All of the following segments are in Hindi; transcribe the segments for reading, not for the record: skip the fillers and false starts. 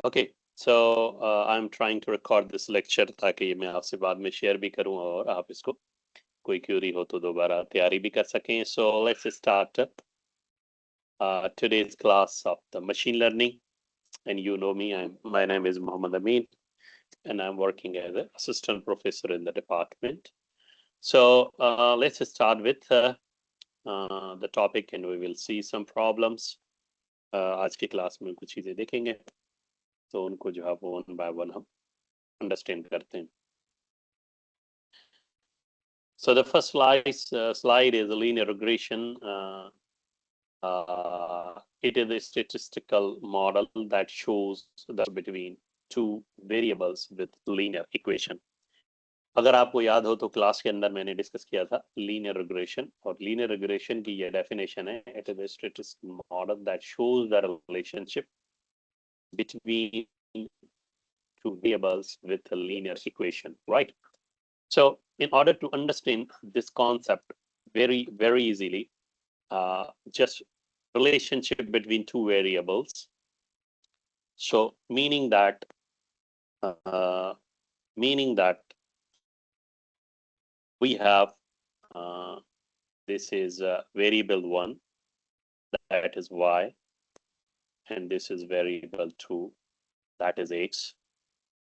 Okay, so I'm trying to record this lecture ताकि मैं आपसे बाद में शेयर भी करूं और आप इसको कोई क्यूरी हो तो दोबारा तैयारी भी कर सकें. So let's start today's class of the machine learning. And you know me, my name is Mohammed Amin, and I'm working as an assistant professor in the department. So let's start with the topic, and we will see some problems. आज की क्लास में कुछ चीजें देखेंगे, तो उनको जो है वो वन बाय वन हम अंडरस्टैंड करते हैं. So the first slide is a linear regression. It is a statistical model that shows the between two variables with linear equation. अगर आपको याद हो तो क्लास के अंदर मैंने डिस्कस किया था लीनियर रिग्रेशन, और लीनियर रिग्रेशन की ये डेफिनेशन है, it is a statistical model that shows the relationship between two variables with a linear equation, right? So in order to understand this concept very easily, just relationship between two variables. So meaning that we have this is variable 1, that is y, and this is variable 2, that is x.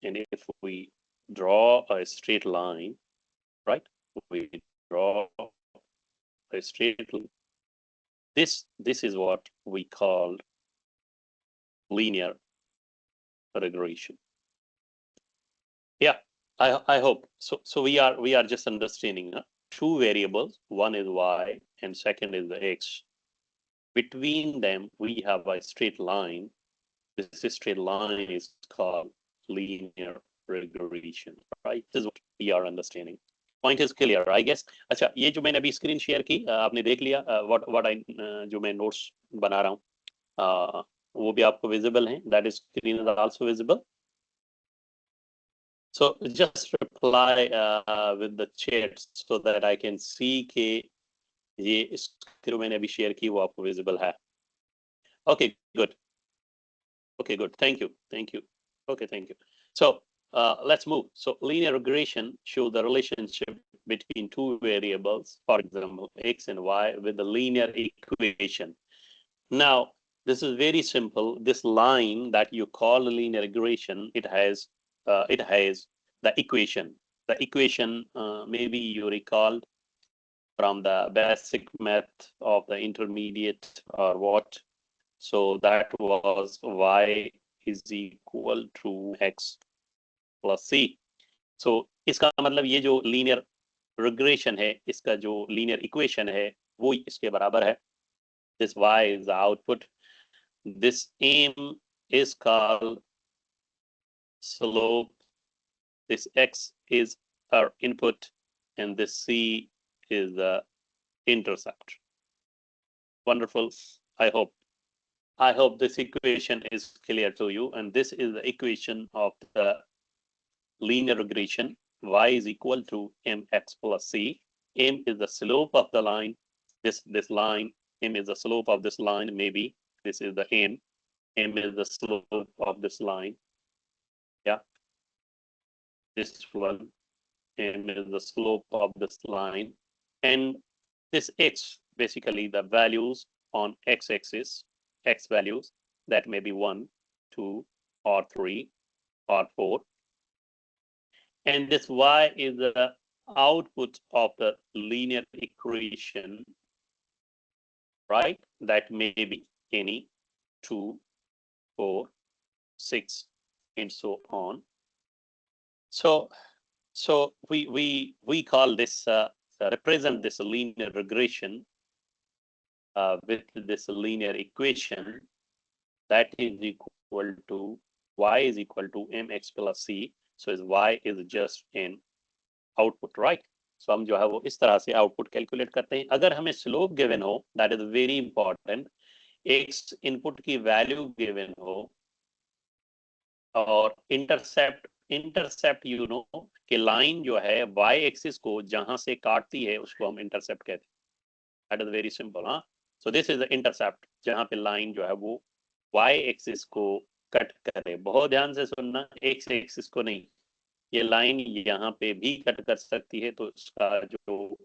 And if we draw a straight line, right? We draw a straight line. This is what we call linear regression. Yeah, I hope so. So we are just understanding two variables. One is y, and second is the x. Between them, we have a straight line. This straight line is called linear regression, right? This is what we are understanding. Point is clear, I guess. अच्छा, ये जो मैंने अभी स्क्रीन शेयर की, आपने देख लिया what I जो मैं नोट्स बना रहा हूँ, वो भी आपको विजिबल है. That is screen is also visible. So just reply with the chat so that I can see कि ये स्क्रीन मैंने अभी शेयर की वो आपको विजिबल है. Okay, good. Okay, good. Thank you. Okay, thank you. So let's move. So linear regression shows the relationship between two variables, for example, x and y, with the linear equation. Now, this is very simple. This line that you call linear regression, it has the equation. The equation, maybe you recalled from the basic math of the intermediate or what. So that was y is equal to x plus c. So इसका मतलब ये जो linear regression है, इसका जो linear equation है, वो इसके बराबर है. This y is the output. This m is called slope. This x is our input, and this c is the intercept. Wonderful. I hope this equation is clear to you, and this is the equation of the linear regression. Y is equal to mx plus c. M is the slope of the line. This line, m is the slope of this line. Maybe this is the m. M is the slope of this line. Yeah, this one. M is the slope of this line, and this x, basically the values on x-axis, x values, that may be 1, 2, or 3, or 4. And this y is the output of the linear equation, right? That may be any 2, 4, 6, and so on. So we call this represent this linear regression with this linear equation that is equal to y is equal to mx plus c. So is y is just an output, right? So हम जो है वो इस तरह से आउटपुट कैलकुलेट करते हैं. अगर हमें स्लोप गिवन हो, that is very important, x input की वैल्यू गिवन हो, और इंटरसेप्ट यू नो कि लाइन जो है वाई एक्सिस को जहां से काटती है उसको हम इंटरसेप्ट कहते हैं. That is very simple. हाँ, so this is the intercept, जहां पे लाइन जो है वो वाई एक्सिस को कट करे। बहुत ध्यान से सुनना, एक्स एक्सिस को नहीं, ये लाइन यहाँ पे भी कट कर सकती है, तो इसका जो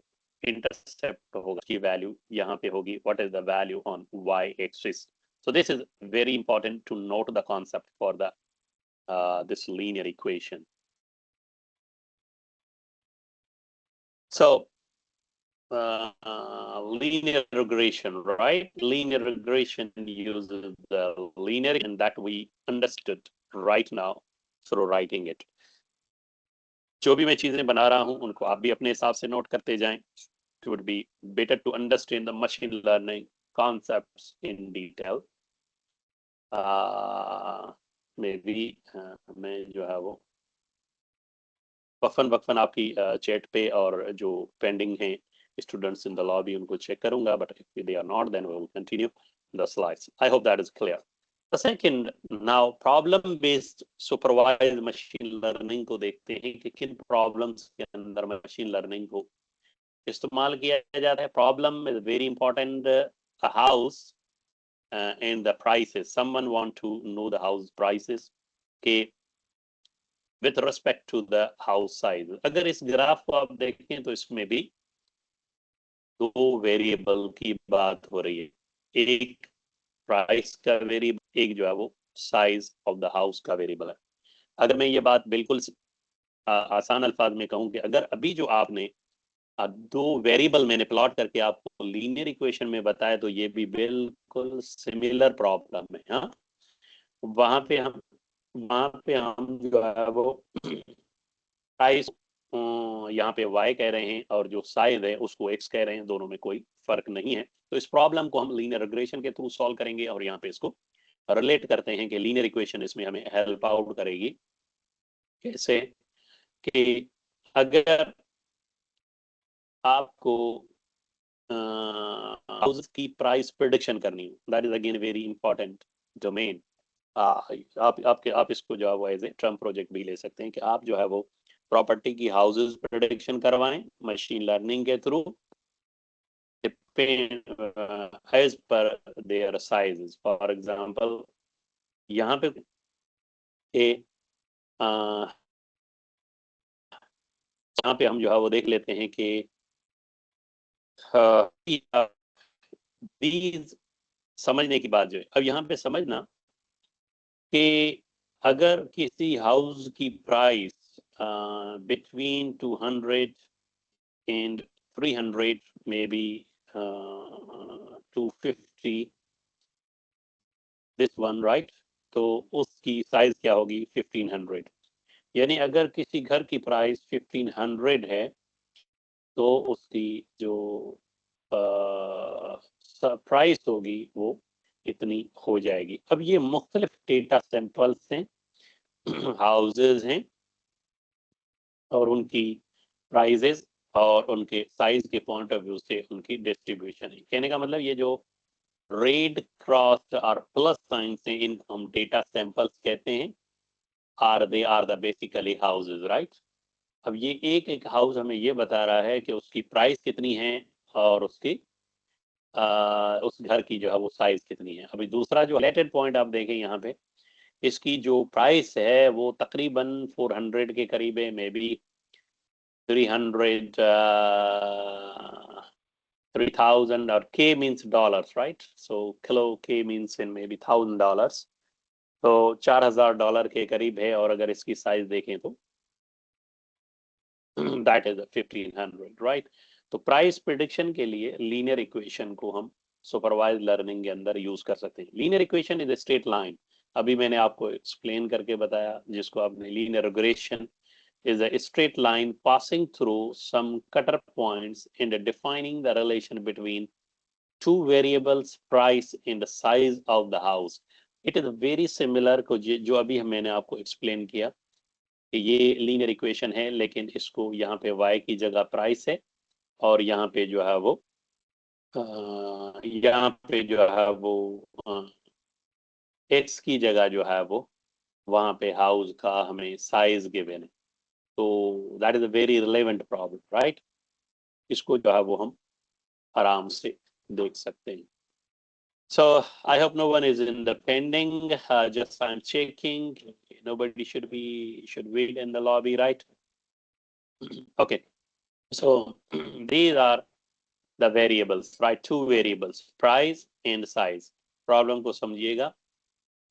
इंटरसेप्ट होगा की वैल्यू यहाँ पे होगी, what is the value on Y axis. So this is very important to note the concept for the this linear equation. So linear regression, right? Linear regression uses the linear and that we understood right now through writing it. जो भी मैं चीजें बना रहा हूं उनको आप भी अपने हिसाब से नोट करते जाएं. It would be better to understand the machine learning concepts in detail. Maybe मैं जो है वो वक्फन आपकी चैट पे और जो पेंडिंग है students in the lobby उनको चेक करूंगा, but if they are not then we will continue the slides. I hope that is clear. The second, now problem based supervised machine learning को देखते हैं कि किन problems के अंदर machine learning को इस्तेमाल किया जाता है. Problem is very important. A house and the prices. Someone want to know the house prices के with respect to the house size. अगर इस ग्राफ को आप देखें तो इसमें भी दो वेरिएबल की बात हो रही है, एक प्राइस का वेरिएबल, एक जो है वो साइज ऑफ द हाउस का वेरिएबल है. अगर मैं ये बात बिल्कुल आसान अल्फाज में कहूं कि अगर अभी जो आपने दो वेरिएबल मैंने प्लॉट करके आपको लीनियर इक्वेशन में बताया, तो ये भी बिल्कुल सिमिलर प्रॉब्लम है. हाँ, वहां पे हम जो है वो प्राइस यहाँ पे y कह रहे हैं और जो साइज है उसको x कह रहे हैं, दोनों में कोई फर्क नहीं है. तो इस प्रॉब्लम को हम लीनियर रिग्रेशन के थ्रू सॉल्व करेंगे और यहाँ पे इसको रिलेट करते हैं कि लीनियर इक्वेशन इसमें हमें हेल्प आउट करेगी. कैसे कि अगर आपको हाउस की प्राइस प्रेडिक्शन करनी हो, that is again very important domain. आप इसको जो है वो एज ए ट्रम प्रोजेक्ट भी ले सकते हैं कि आप जो है वो प्रॉपर्टी की हाउसेस प्रेडिक्शन करवाएं मशीन लर्निंग के through as per their sizes. For example यहाँ पे यहाँ पे हम जो है वो देख लेते हैं कि these समझने की बात जो है, अब यहाँ पे समझना कि अगर किसी हाउस की price between 200 and 300 maybe 250 this one, right? तो उसकी साइज क्या होगी 1500. यानी अगर किसी घर की प्राइस 1500 है तो उसकी जो प्राइस होगी वो इतनी हो जाएगी. अब ये मुख्तलिफ डेटा सैंपल्स हैं, हाउसेज हैं और उनकी प्राइजेस और उनके साइज के पॉइंट ऑफ व्यू से उनकी डिस्ट्रीब्यूशन है. कहने का मतलब ये जो रेड क्रॉस और प्लस साइन से इनको हम डेटा सैंपल्स कहते हैं. They are the basically houses, right? अब ये एक एक हाउस हमें ये बता रहा है कि उसकी प्राइस कितनी है और उसकी उस घर की जो है वो साइज कितनी है. अभी दूसरा जो रिलेटेड पॉइंट आप देखें यहाँ पे, इसकी जो प्राइस है वो तकरीबन 400 के करीब है, मे बी 300 3000 और K means dollars, right? So kilo K means in maybe $1000. तो $4000 के करीब है और अगर इसकी साइज देखें तो that is 1500, right? तो प्राइस प्रिडिक्शन के लिए लीनियर इक्वेशन को हम सुपरवाइज लर्निंग के अंदर यूज कर सकते हैं. Linear equation is a straight line. अभी मैंने आपको एक्सप्लेन करके बताया, जिसको आपने linear regression is a straight line passing through some cutter points and defining the relation between two variables, price and the size of the house. It is very similar को जो अभी मैंने आपको explain किया कि ये linear equation है, लेकिन इसको यहाँ पे y की जगह price है और यहाँ पे जो है वो यहाँ पे जो है वो x की जगह जो है वो वहाँ पे हाउस का हमें साइज गिवन है. तो that is a very relevant problem, right? इसको जो है वो हम आराम से देख सकते हैं. So I hope no one is in the pending. Just I'm checking. Nobody should wait in the lobby, right? Okay. So these are the variables, right? Two variables, price and size. Problem को समझिएगा.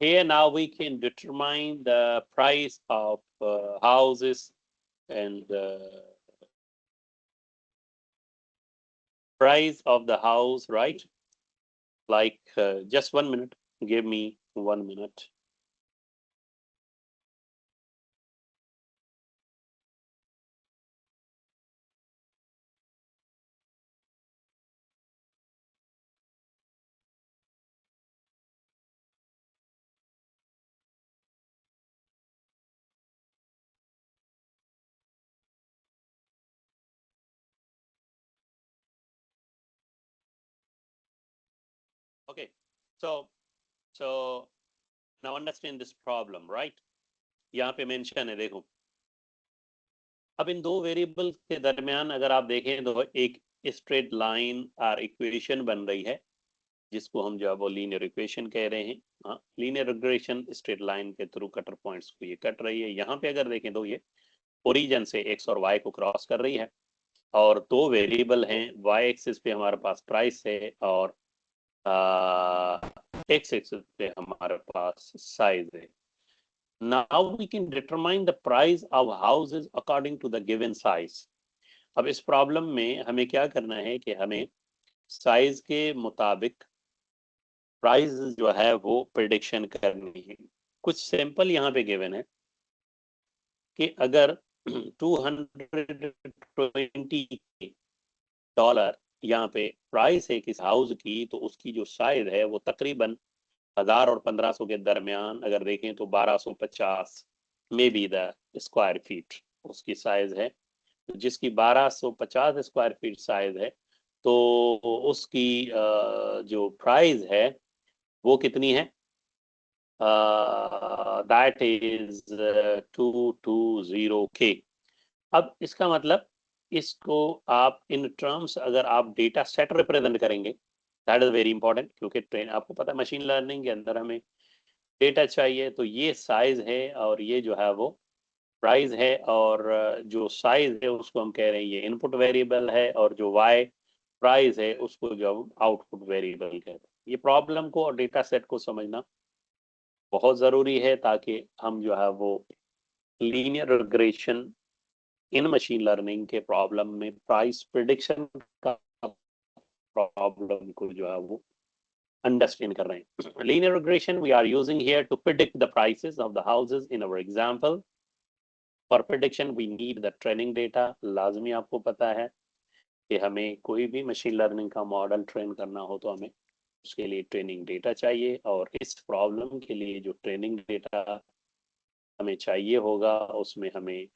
Here now we can determine the price of houses and price of the house, right? Like just 1 minute. Give me 1 minute. Okay. So now understand this problem, right? यहाँ पे मेंशन है, देखो. अब इन दो वेरिएबल के दरमियान अगर आप देखें तो एक स्ट्रेट लाइन और इक्वेशन बन रही है, जिसको हम जो है वो लीनियर इक्वेशन कह रहे हैं. हाँ, लीनियर रिग्रेशन स्ट्रेट लाइन के थ्रू कटर पॉइंट्स को ये कट रही है. यहाँ पे अगर देखें तो ये ओरिजिन से एक्स और वाई को क्रॉस कर रही है, और दो वेरिएबल हैं. वाई एक्सिस पे हमारे पास प्राइस है और एक्स एक्सिस पे हमारे पास साइज है. Now we can determine the price of houses according to the given size. अब इस प्रॉब्लम में हमें क्या करना है कि हमें साइज के मुताबिक प्राइस जो है वो प्रिडिक्शन करनी है. कुछ सैंपल यहाँ पे गिवन है कि अगर 220 डॉलर यहाँ पे प्राइस है किस हाउस की, तो उसकी जो साइज है वो तकरीबन 1000 और 1500 के दरमियान अगर देखें तो 1250 में बी द स्क्वायर फीट उसकी साइज है. जिसकी 1250 स्क्वायर फीट साइज है, तो उसकी जो प्राइस है वो कितनी है? That is 220K. अब इसका मतलब इसको आप इन टर्म्स अगर आप डेटा सेट रिप्रेजेंट करेंगे, दैट इज वेरी इंपॉर्टेंट, क्योंकि ट्रेन आपको पता है मशीन लर्निंग के अंदर हमें डेटा चाहिए. तो ये साइज है और ये जो है वो प्राइस है, और जो साइज है उसको हम कह रहे हैं ये इनपुट वेरिएबल है, और जो वाई प्राइस है उसको जो हम आउटपुट वेरिएबल कहते हैं. ये प्रॉब्लम को और डेटा सेट को समझना बहुत ज़रूरी है, ताकि हम जो है वो लीनियर रिग्रेशन इन मशीन लर्निंग के प्रॉब्लम में प्राइस प्रिडिक्शन का प्रॉब्लम को जो है वो understand कर रहे हैं. Linear regression we are using here to predict the prices of the houses in our example. For prediction we need the training data. लाजमी आपको पता है कि हमें कोई भी मशीन लर्निंग का मॉडल ट्रेन करना हो तो हमें उसके लिए ट्रेनिंग डेटा चाहिए, और इस प्रॉब्लम के लिए जो ट्रेनिंग डेटा हमें चाहिए होगा उसमें हमें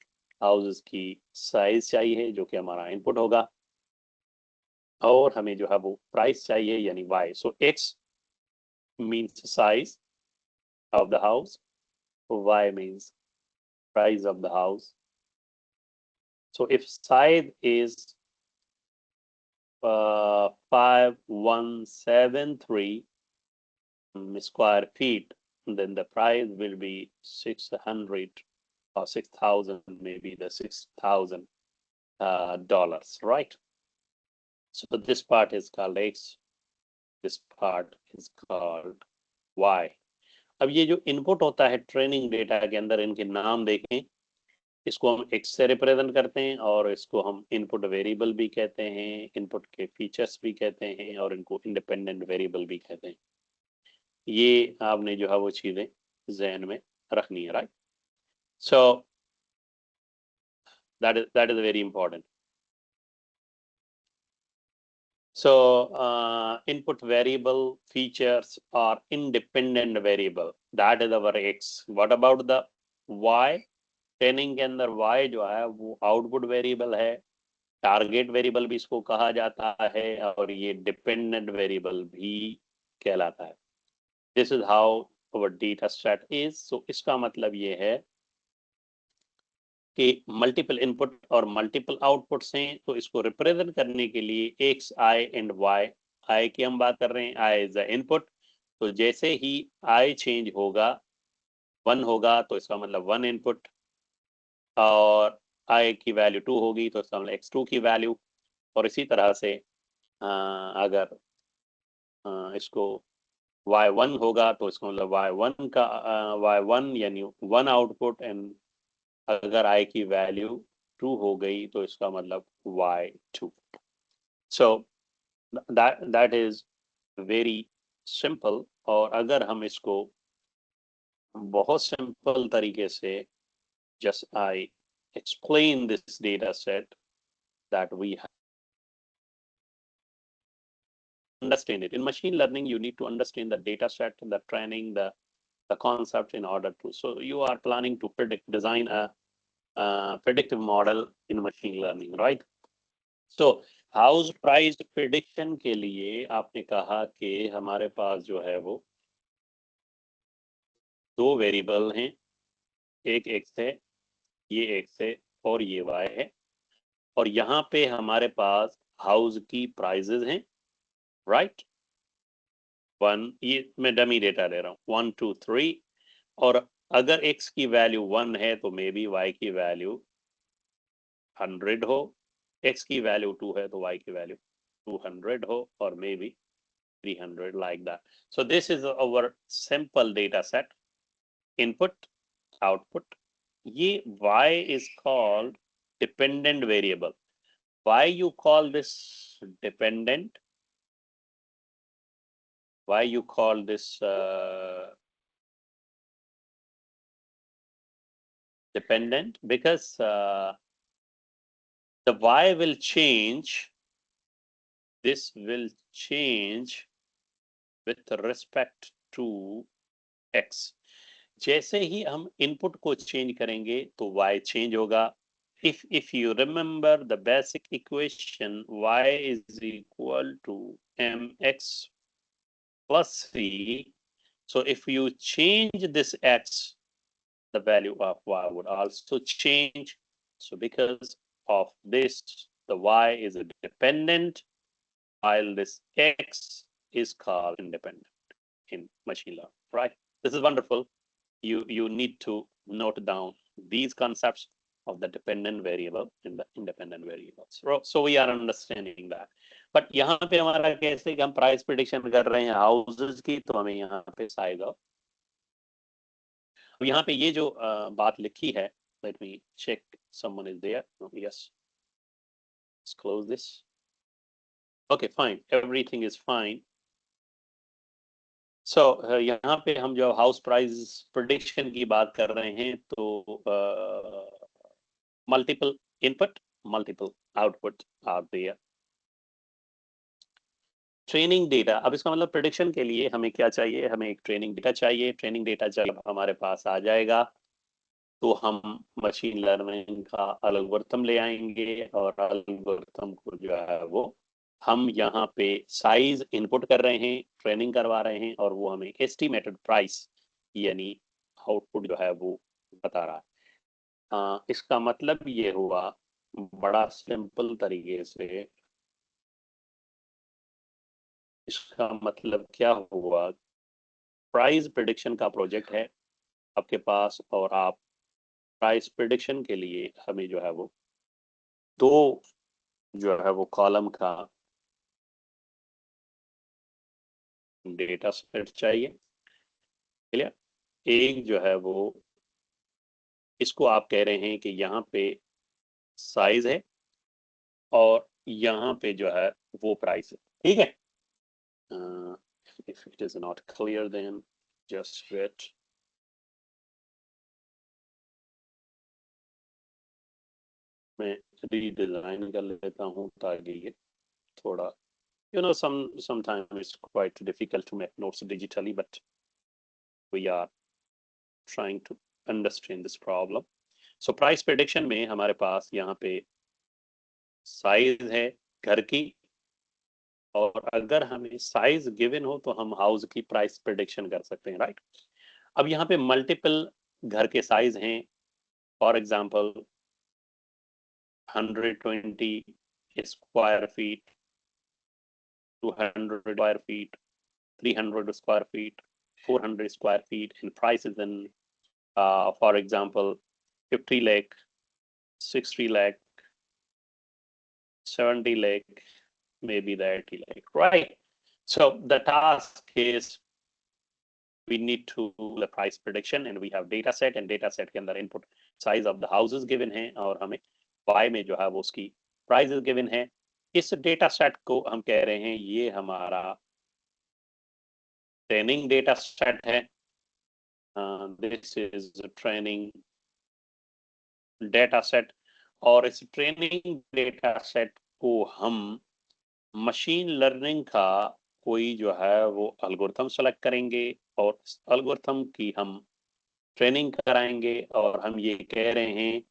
हाउसेस की साइज चाहिए जो कि हमारा इनपुट होगा, और हमें जो है वो प्राइस चाहिए यानी Y. So X means size of the house, y means price of the house. So if size is 5173 square feet, then the price will be 600 or 6,000, maybe the $6,000, right? So this part is called X, this part is called Y. अब ये जो इनपुट होता है ट्रेनिंग डेटा के अंदर, इनके नाम देखें. इसको हम एक्स से रिप्रेजेंट करते हैं, और इसको हम इनपुट वेरिएबल भी कहते हैं, इनपुट के फीचर्स भी कहते हैं, और इनको इंडिपेंडेंट वेरिएबल भी कहते हैं. ये आपने जो है वो चीज़ें जहन में रखनी है, right? So that is very important. So input variable features are independent variable, that is our X. What about the Y? Training के अंदर y जो है वो आउटपुट वेरिएबल है, टारगेट वेरिएबल भी इसको कहा जाता है, और ये डिपेंडेंट वेरिएबल भी कहलाता है. This is how our data set is. So इसका मतलब ये है कि मल्टीपल इनपुट और मल्टीपल आउटपुट्स हैं, तो इसको रिप्रेजेंट करने के लिए x, i and y. I की हम बात कर रहे हैं, आई इज द इनपुट तो जैसे ही I चेंज होगा 1 होगा तो इसका मतलब 1 इनपुट, और I की वैल्यू 2 होगी तो इसका मतलब x2 की वैल्यू, और इसी तरह से अगर इसको y1 होगा तो इसका मतलब y1 का y1 यानी 1 आउटपुट, एंड अगर I की वैल्यू 2 हो गई तो इसका मतलब y2. So that is very simple. और अगर हम इसको बहुत सिंपल तरीके से just I explain this data set that we understand it. In machine learning, you need to understand the data set, the training, the concept in order to. So you are planning to design a predictive model in machine learning, right? So house price prediction के लिए आपने कहा कि हमारे पास जो है वो दो वेरिएबल हैं, एक एक्स है, ये एक्स है, और ये वाई है, और यहाँ पे हमारे पास हाउस की प्राइजेज हैं, राइट? 1, ये मैं डमी डेटा ले रहा हूँ, 1 2 3, और अगर x की वैल्यू 1 है तो मे बी y की वैल्यू 100 हो, x की वैल्यू 2 है तो y की वैल्यू 200 हो, और may be 300, like that. So this is our simple data set. Input, output. ये y is called dependent variable. Why you call this dependent? Why you call this dependent? Because the y will change. This will change with respect to x. जैसे ही हम इनपुट को चेंज करेंगे तो y चेंज होगा. If you remember the basic equation, y is equal to mx plus c. So if you change this x, the value of y would also change. So because of this, the y is dependent, while this x is called independent in machine learning, right? This is wonderful. You need to note down these concepts of the dependent variable in the independent variables. So we are understanding that. But यहाँ पे हमारा कैसे कि हम प्राइस प्रिडिक्शन कर रहे हैं हाउसेज की, तो हमें यहाँ पे साइज ऑफ, यहाँ पे ये जो बात लिखी है, let me check someone is there. Yes, let's close this. Okay, fine, everything is fine. So यहाँ पे हम जो हाउस प्राइस प्रिडिक्शन की बात कर रहे हैं, तो multiple input, multiple output are there. Training data, अब इसका मतलब प्रिडिक्शन के लिए हमें क्या चाहिए? हमें एक ट्रेनिंग डेटा चाहिए. ट्रेनिंग डेटा जब हमारे पास आ जाएगा तो हम मशीन लर्निंग का एल्गोरिथम ले आएंगे, और एल्गोरिथम को जो है वो हम यहाँ पे साइज इनपुट कर रहे हैं, ट्रेनिंग करवा रहे हैं, और वो हमें एस्टिमेटेड प्राइस यानी आउटपुट जो है वो बता रहा है. इसका मतलब ये हुआ, बड़ा सिंपल तरीके से इसका मतलब क्या हुआ, प्राइस प्रिडिक्शन का प्रोजेक्ट है आपके पास, और आप प्राइस प्रिडिक्शन के लिए हमें जो है वो दो जो है वो कॉलम का डेटा सेट चाहिए. क्लियर? एक जो है वो, इसको आप कह रहे हैं कि यहाँ पे साइज है, और यहाँ पे जो है वो प्राइस है. ठीक है? if it is not clear, then just wait. मैं रीडिजाइन कर लेता हूँ ताकि ये थोड़ा, sometimes it's quite difficult to make notes digitally, but we are trying to understand this problem. So price prediction में हमारे पास यहाँ पे साइज है घर की, और अगर हमें साइज गिवन हो तो हम हाउस की प्राइस प्रिडिक्शन कर सकते हैं, राइट? अब यहाँ पे मल्टीपल घर के साइज हैं. For example 120 square feet, 200 square feet, 300 square feet, 400 square feet, and prices in, for example, 50 lakh, 60 lakh, 70 lakh, maybe the 80 lakh, right? So the task is we need to do the price prediction, and we have data set, and data set के अंदर input size of the houses given है, और हमें Y में जो है वो उसकी prices given है. इस data set को हम कह रहे हैं ये हमारा training data set है. This is a training data set, और इस training data set को हम मशीन लर्निंग का कोई जो है वो एल्गोरिथम सेलेक्ट करेंगे, और एल्गोरिथम की हम ट्रेनिंग कराएंगे. और हम ये कह रहे हैं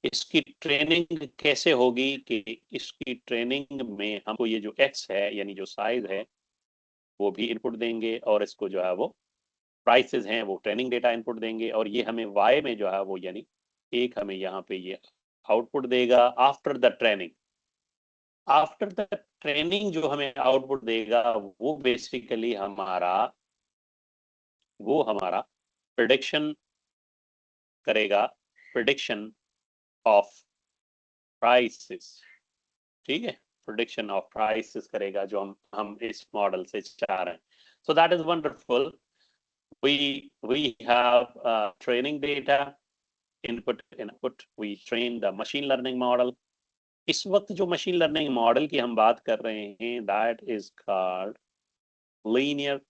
इसकी ट्रेनिंग कैसे होगी कि इसकी ट्रेनिंग में हमको ये जो एक्स है यानी जो साइज है वो भी इनपुट देंगे, और इसको जो है वो प्राइसेस हैं वो ट्रेनिंग डेटा इनपुट देंगे, और ये हमें वाई में जो है वो यानी एक हमें यहाँ पे ये आउटपुट देगा. आफ्टर द ट्रेनिंग जो हमें आउटपुट देगा वो बेसिकली हमारा प्रेडिक्शन करेगा, प्रेडिक्शन ऑफ प्राइसेस. ठीक है, प्रेडिक्शन ऑफ प्राइसेस करेगा जो हम इस मॉडल से चाह रहे हैं. So that is wonderful. we have training data, input, we train the machine learning model. इस वक्त जो मशीन लर्निंग मॉडल की हम बात कर रहे हैं that is called linear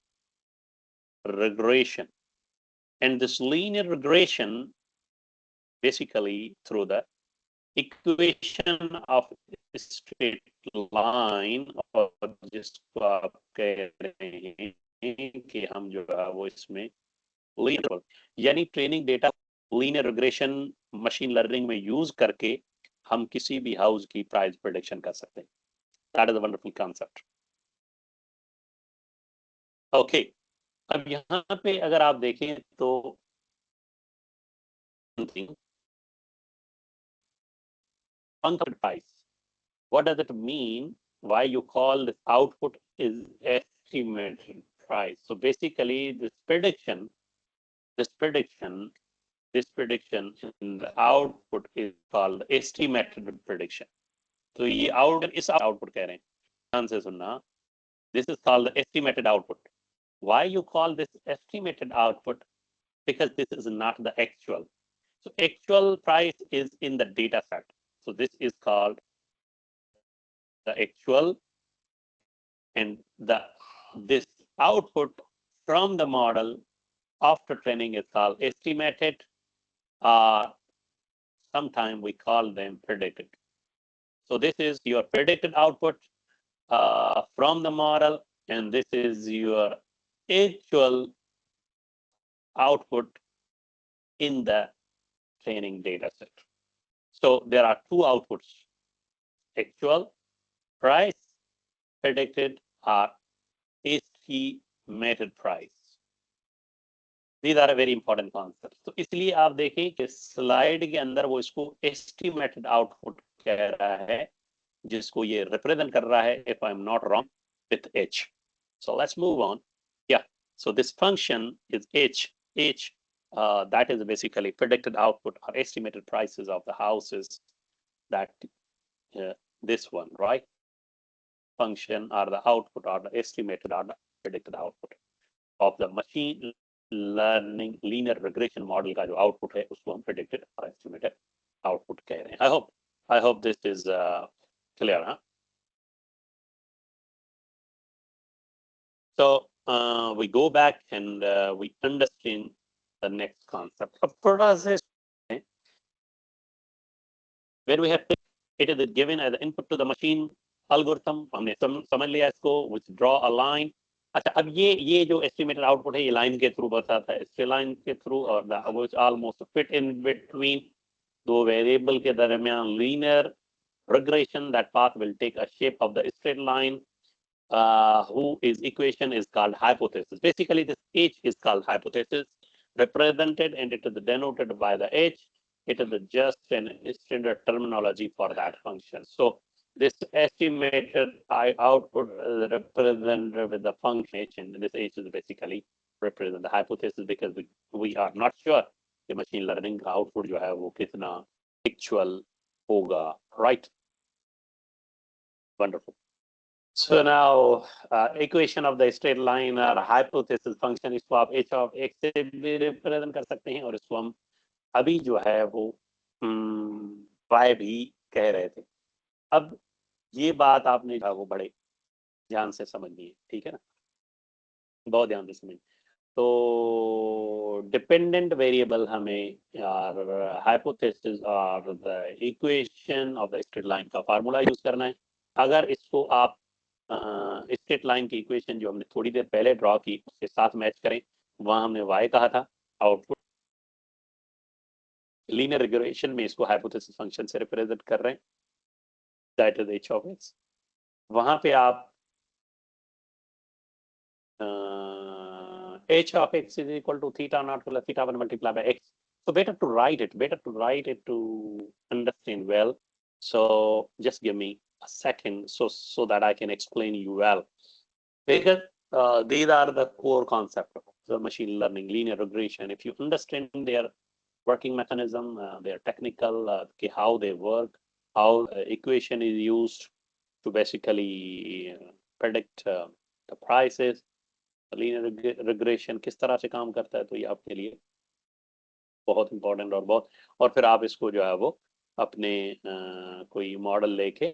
regression, and this linear regression basically through the equation of straight line, और जिसको आप कह रहे हैं कि हम जो है वो इसमें लीनियर यानी training data linear regression machine learning में यूज करके हम किसी भी हाउस की प्राइस प्रेडिक्शन कर सकते हैं. That is a wonderful concept. Okay, अब यहाँ पे अगर आप देखें तो function price, what does it mean? Why you call this output is estimated price? So basically this prediction in the output is called estimated prediction. तो ये इस output कह रहे हैं, ध्यान से सुनना. This is called the estimated output. Why you call this estimated output? Because this is not the actual. So actual price is in the data set. So this is called the actual, and this output from the model after training is called estimated, or sometimes we call them predicted. So this is your predicted output from the model, and this is your actual output in the training data set. So there are two outputs: actual price, predicted, or estimated price. These are a very important concepts. तो इसलिए आप देखें कि स्लाइड के अंदर वो इसको estimated output कह रहा है, जिसको ये represent कर रहा है, if I'm not wrong, with H. So let's move on. Yeah. So this function is H. That is basically predicted output or estimated prices of the houses. That this one, right? Function or the output or the estimated or the predicted output of the machine learning linear regression model का जो output है उसको हम predicted or estimated output कह रहे हैं. I hope this is clear, huh? So we go back and we understand the next concept of process. Where we have it is given as input to the machine algorithm. हमने समझ लिया इसको, withdraw a line. अच्छा, अब ये जो estimated output है ये line के थ्रू बताता है, straight line के थ्रू, और which almost fit in between दो variable के दरमियान linear regression. That path will take a shape of the straight line. Whose equation is called hypothesis. Basically, this H is called hypothesis, represented, and it is denoted by the H. It is just an standard terminology for that function. So this estimated output is represented with the function. This H is basically represent the hypothesis because we are not sure the machine learning का output जो है वो कितना actual होगा, right? Wonderful. So now equation of the straight line or hypothesis function, इसको आप h of x से भी represent कर सकते हैं और इसको हम अभी जो है वो y भी कह रहे थे। अब ये बात आपने वो बड़े ध्यान से समझनी है, ठीक है ना, बहुत ध्यान से समझ। तो डिपेंडेंट वेरिएबल हमें यार हाइपोथेसिस और the equation of the straight line का फार्मूला यूज करना है। अगर इसको आप स्ट्रेट लाइन की इक्वेशन जो हमने थोड़ी देर पहले ड्रॉ की उसके साथ मैच करें, वहां हमने y कहा था, आउटपुट लीनियर रिग्रेशन में इसको हाइपोथेसिस फंक्शन से रिप्रेजेंट कर रहे हैं, that is h of x। वहां पे आप h of x is equal to theta naught plus theta 1 multiplied by x. So better to write it to understand well. So just give me a second so that I can explain you well. Because these are the core concept of the machine learning, linear regression. If you understand their working mechanism, their technical, how they work, how equation is used to basically predict the prices, linear regression किस तरह से काम करता है, तो ये आपके लिए बहुत इंपॉर्टेंट और फिर आप इसको जो है वो अपने कोई मॉडल लेके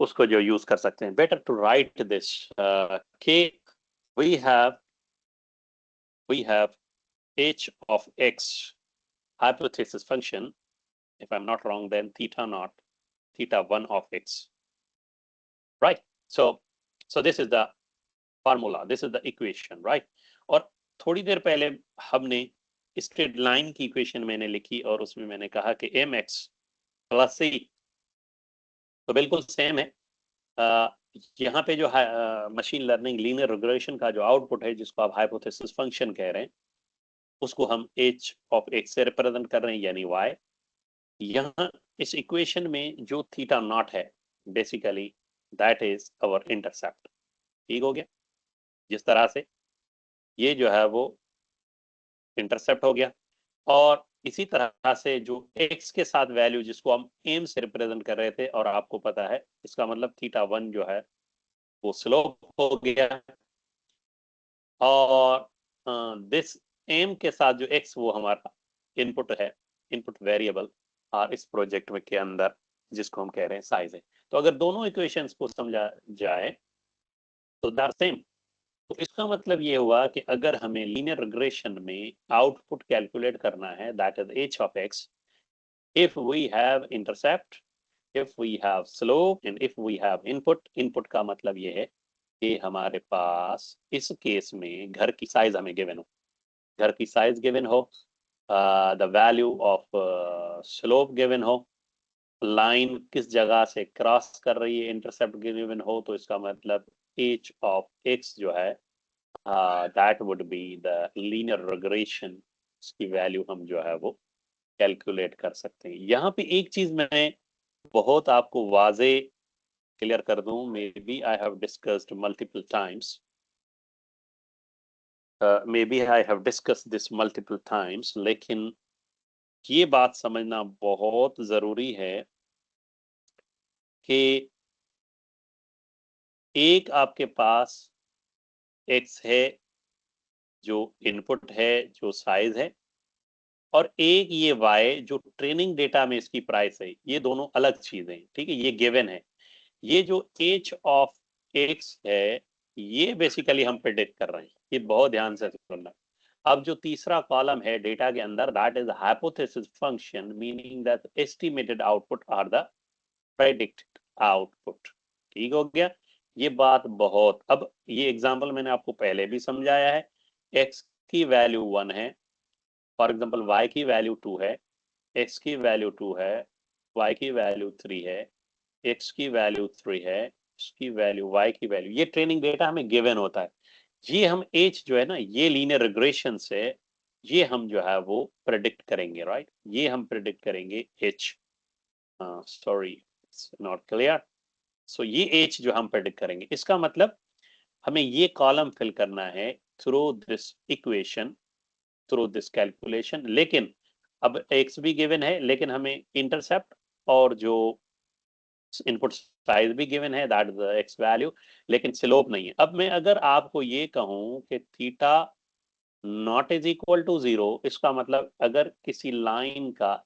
उसको जो यूज कर सकते हैं। बेटर टू राइट दिस के we have h of x hypothesis function, if I'm not wrong, then theta naught theta 1 of x, right? So this is the formula, this is the equation, right. और थोड़ी देर पहले हमने स्ट्रेट लाइन की इक्वेशन मैंने लिखी और उसमें मैंने कहा कि mx प्लस c, तो बिल्कुल सेम है। यहाँ पे जो मशीन लर्निंग लीनियर रिग्रेशन का जो आउटपुट है जिसको आप हाइपोथेसिस फंक्शन कह रहे हैं, उसको हम h ऑफ x से रिप्रेजेंट कर रहे हैं, यानी y। यहाँ इस इक्वेशन में जो थीटा नॉट है basically that is our intercept, ठीक हो गया। जिस तरह से ये जो है वो इंटरसेप्ट हो गया, और इसी तरह से जो x के साथ वैल्यू जिसको हम एम से रिप्रेजेंट कर रहे थे, और आपको पता है इसका मतलब थीटा 1 जो है वो स्लोप हो गया, और दिस एम के साथ जो x वो हमारा इनपुट है, इनपुट वेरिएबल और इस प्रोजेक्ट में के अंदर जिसको हम कह रहे हैं साइज है। तो अगर दोनों इक्वेशंस को समझा जाए तो दैट सेम। तो इसका मतलब ये हुआ कि अगर हमें लीनियर रिग्रेशन में आउटपुट कैलकुलेट करना है, that is h of x, if we have intercept, if we have slope and if we have input। input का मतलब ये है कि हमारे पास इस केस में घर की साइज हमें गिवन हो, घर की साइज गिवन हो, the value of slope given हो, लाइन किस जगह से क्रॉस कर रही है इंटरसेप्ट गिवन हो, तो इसका मतलब h ऑफ x जो है that would be the linear regression की वैल्यू हम जो है वो कैलकुलेट कर सकते हैं। यहाँ पे एक चीज मैं बहुत आपको वाजे क्लियर कर दूं, maybe I have discussed multiple times, लेकिन ये बात समझना बहुत जरूरी है कि एक आपके पास x है जो इनपुट है, जो साइज है, और एक ये y जो ट्रेनिंग डेटा में इसकी प्राइस है। ये दोनों अलग चीजें हैं, ठीक है, ये गिवन है। ये जो h ऑफ x है ये बेसिकली हम प्रेडिक्ट कर रहे हैं, ये बहुत ध्यान से सुनना। अब जो तीसरा कॉलम है डेटा के अंदर, that is hypothesis function, meaning that estimated output are the predicted output, ठीक हो गया। ये बात बहुत, अब ये एग्जांपल मैंने आपको पहले भी समझाया है। x की वैल्यू 1 है, फॉर एग्जांपल y की वैल्यू 2 है, x की वैल्यू 2 है, y की वैल्यू 3 है, x की वैल्यू 3 है, इसकी वैल्यू, y की वैल्यू, ये ट्रेनिंग डेटा हमें गिवन होता है। ये हम h जो है ना, ये लीनियर रिग्रेशन से ये हम जो है वो प्रेडिक्ट करेंगे, राइट। ये हम प्रेडिक्ट करेंगे h, सॉरी नॉट क्लियर। सो ये एच जो हम प्रेडिक्ट करेंगे, इसका मतलब हमें ये कॉलम फिल करना है through this equation, through this calculation. लेकिन अब एक्स भी गिवन है, लेकिन हमें इंटरसेप्ट और जो इनपुट साइज भी गिवन है, that is the X value, लेकिन स्लोप नहीं है। अब मैं अगर आपको ये कहूं कि theta nought is equal to zero, इसका मतलब अगर किसी लाइन का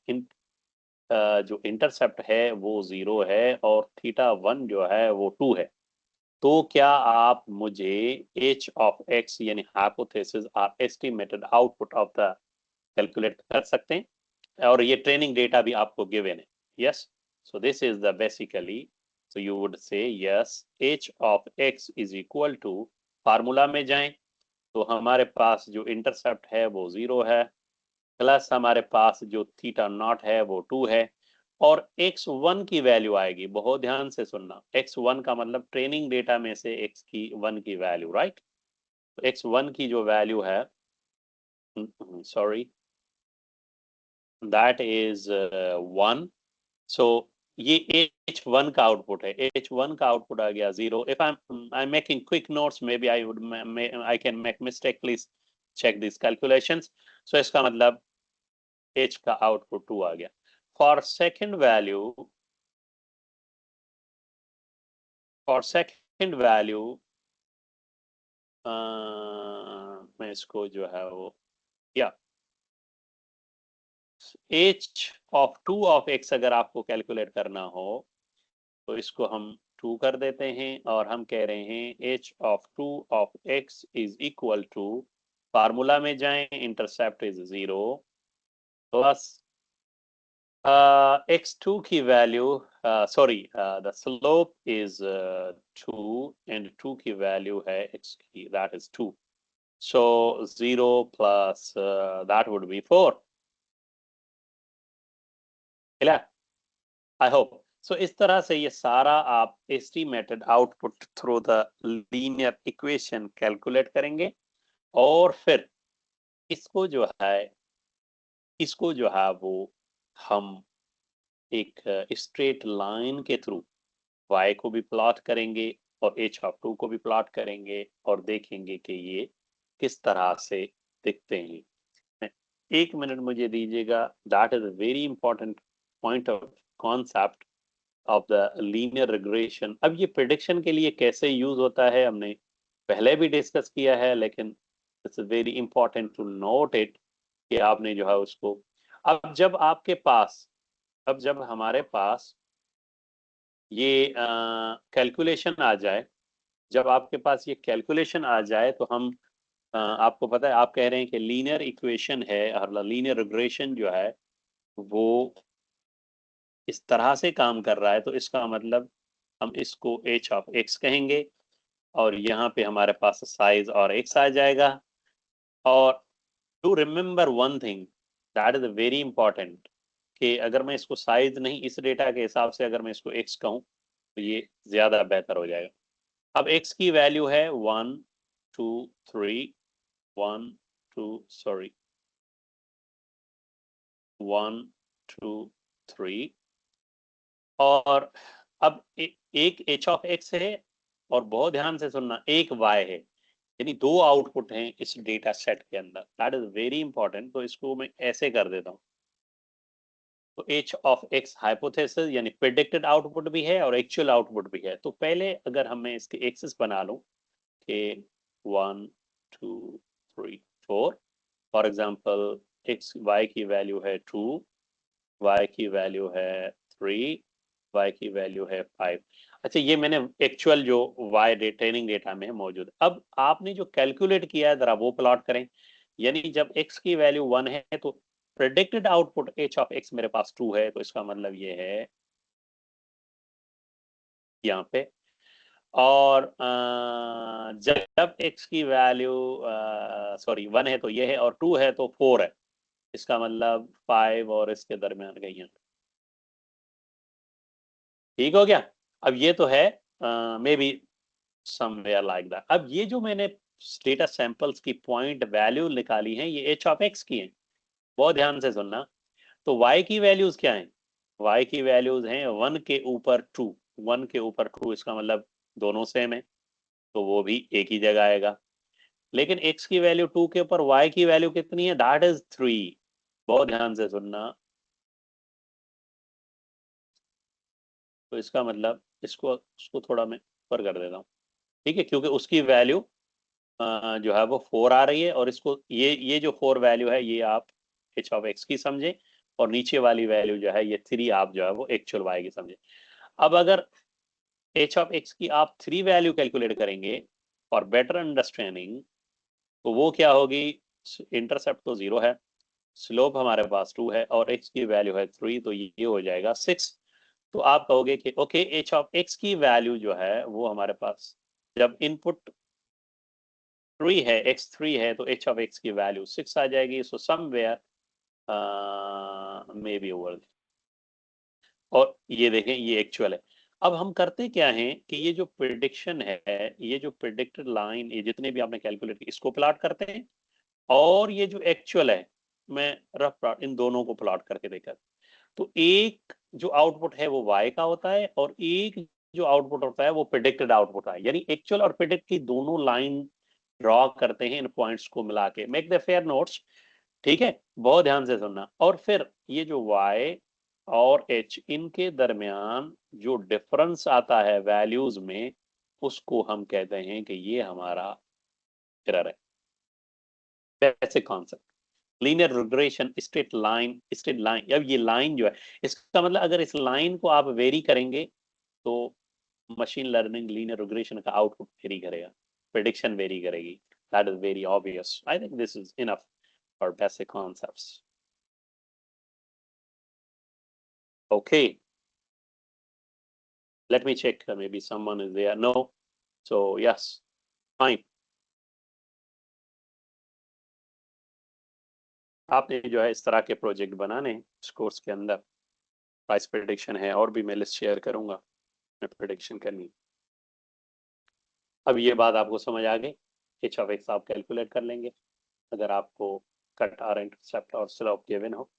जो इंटरसेप्ट है वो जीरो है और थीटा वन जो है वो टू है, तो क्या आप मुझे एच ऑफ एक्स यानी हाइपोथेसिस और estimated output of the calculate कर सकते हैं? और ये ट्रेनिंग डेटा भी आपको गिवन है। Yes, so this is the basically, so you would say yes H of X is equal to, formula में जाएं तो हमारे पास जो इंटरसेप्ट है वो जीरो है, प्लस हमारे पास जो थीटा नॉट है वो टू है, और x1 की वैल्यू आएगी। बहुत ध्यान से सुनना, x1 का मतलब ट्रेनिंग डेटा में से x1 की वैल्यू, राइट? तो x1 की जो वैल्यू है, सॉरी, दैट इज 1। सो ये h1 का आउटपुट है, h1 का आउटपुट आ गया zero. If I am making quick notes, maybe I can make mistake, please check this calculations. So इसका मतलब h का आउटपुट 2 आ गया। For second value, for second value मैं इसको जो है वो, या h ऑफ 2 ऑफ x अगर आपको कैलकुलेट करना हो तो इसको हम 2 कर देते हैं और हम कह रहे हैं h of 2 of x is equal to, formula में जाएं, intercept is zero, plus x2 की value, sorry, the slope is 2 and 2 की वैल्यू है x की, that is 2। So 0 plus that would be 4. Clear? I hope. So इस तरह से ये सारा आप estimated output through the linear equation calculate करेंगे, और फिर इसको जो है, इसको जो है वो हम एक स्ट्रेट लाइन के थ्रू y को भी प्लॉट करेंगे और h ऑफ 2 को भी प्लॉट करेंगे और देखेंगे कि ये किस तरह से दिखते हैं। एक मिनट मुझे दीजिएगा, that is a very important point of concept of the linear regression. अब ये प्रिडिक्शन के लिए कैसे यूज होता है हमने पहले भी डिस्कस किया है, लेकिन it's very important to note it कि आपने जो है उसको, अब जब आपके पास, अब जब हमारे पास ये कैलकुलेशन आ जाए, जब आपके पास ये कैलकुलेशन आ जाए तो हम आपको पता है, आप कह रहे हैं कि लीनियर इक्वेशन है और लीनियर रिग्रेशन जो है वो इस तरह से काम कर रहा है, तो इसका मतलब हम इसको h ऑफ x कहेंगे और यहाँ पे हमारे पास साइज और x आ जाएगा। और to remember one thing, that is very important, कि अगर मैं इसको साइज नहीं, इस डेटा के हिसाब से अगर मैं इसको x कहूँ तो ये ज्यादा बेहतर हो जाएगा। अब x की वैल्यू है 1 2 3, 1 2, सॉरी, 1 2 3, और अब एक h ऑफ x है और बहुत ध्यान से सुनना, एक y है, यानी दो आउटपुट हैं इस डेटा सेट के अंदर। That is very important. तो इसको मैं ऐसे कर देता हूँ, तो h ऑफ x हाइपोथेसिस यानी प्रेडिक्टेड आउटपुट भी है और एक्चुअल आउटपुट भी है। तो पहले अगर हमें इसके एक्सिस बना लूं कि 1 2 3 4, फॉर एग्जांपल x y की वैल्यू है 2, y की वैल्यू है 3, y की वैल्यू है 5। अच्छा, ये मैंने एक्चुअल जो y ट्रेनिंग डेटा में है मौजूद। अब आपने जो कैलकुलेट किया है जरा वो प्लॉट करें, यानी जब x की वैल्यू 1 है तो predicted output h of x मेरे पास 2 है, तो इसका मतलब ये है यहाँ पे। और जब x की वैल्यू सॉरी 1 है तो ये है, और 2 है तो 4 है, इसका मतलब 5 और इसके दरमियान गई है। ठीक हो गया? अब ये तो है may be somewhere like that. अब ये जो मैंने डेटा सैंपल्स की पॉइंट वैल्यू निकाली है, ये h ऑफ x की है। बहुत ध्यान से सुनना। तो y की वैल्यूज क्या है? y की वैल्यूज हैं 1 के ऊपर 2, 1 के ऊपर 2, इसका मतलब दोनों सेम है, तो वो भी एक ही जगह आएगा। लेकिन x की वैल्यू 2 के ऊपर y की वैल्यू कितनी है, दैट इज 3। बहुत ध्यान से सुनना। तो इसका मतलब इसको उसको थोड़ा मैं ऊपर कर देता हूँ, ठीक है, क्योंकि उसकी वैल्यू जो है वो 4 आ रही है, और इसको ये जो 4 वैल्यू है ये आप एच ऑफ एक्स की समझे, और नीचे वाली वैल्यू जो है ये 3 आप जो है वो एक्चुअल वाई की समझे। अब अगर एच ऑफ एक्स की आप 3 वैल्यू कैलकुलेट करेंगे फॉर बेटर अंडरस्टैंडिंग, तो वो क्या होगी, इंटरसेप्ट तो 0 है, स्लोप हमारे पास 2 है, और एक्स की वैल्यू है 3, तो ये हो जाएगा 6। तो आप कहोगे कि ओके, एच ऑफ एक्स की वैल्यू जो है वो हमारे पास, जब इनपुट 3 है, x3 है, तो h ऑफ x की वैल्यू 6 आ जाएगी। So somewhere may be over, और ये देखें ये एक्चुअल है। अब हम करते क्या हैं कि ये जो प्रिडिक्शन है, ये जो प्रिडिक्टेड लाइन, ये जितने भी आपने कैलकुलेट की, इसको प्लॉट करते हैं, और ये जो एक्चुअल है, मैं रफ प्लॉट इन दोनों को प्लॉट करके देखा। तो एक जो आउटपुट है वो y का होता है, और एक जो आउटपुट होता है वो प्रिडिक्टेड आउटपुट है, यानी एक्चुअल और प्रिडिक्ट की दोनों लाइन ड्रॉ करते हैं इन पॉइंट्स को मिला के, मेक द फेयर नोट्स, ठीक है, बहुत ध्यान से सुनना। और फिर ये जो y और h इनके दरमियान जो डिफरेंस आता है वैल्यूज में, उसको हम कहते हैं कि ये हमारा एरर है। Basic concept, linear regression, straight line. अब ये लाइन जो है, इसका मतलब अगर इस लाइन को आप वेरी करेंगे, तो मशीन लर्निंग लीनियर रिग्रेशन का आउटपुट वेरी करेगा, प्रिडिक्शन वेरी करेगी। That is very obvious. I think this is enough for basic concepts. Okay, let me check, maybe someone is there, no, so yes, fine। आपने जो है इस तरह के प्रोजेक्ट बनाने हैं इस कोर्स के अंदर, प्राइस प्रिडिक्शन है, और भी मैं लिस्ट शेयर करूंगा, मैं प्रिडिक्शन करनी। अब ये बात आपको समझ आ गई, एच ऑफ एक्स आप कैलकुलेट कर लेंगे अगर आपको कट और इंटरसेप्ट और स्लोप गिवन हो,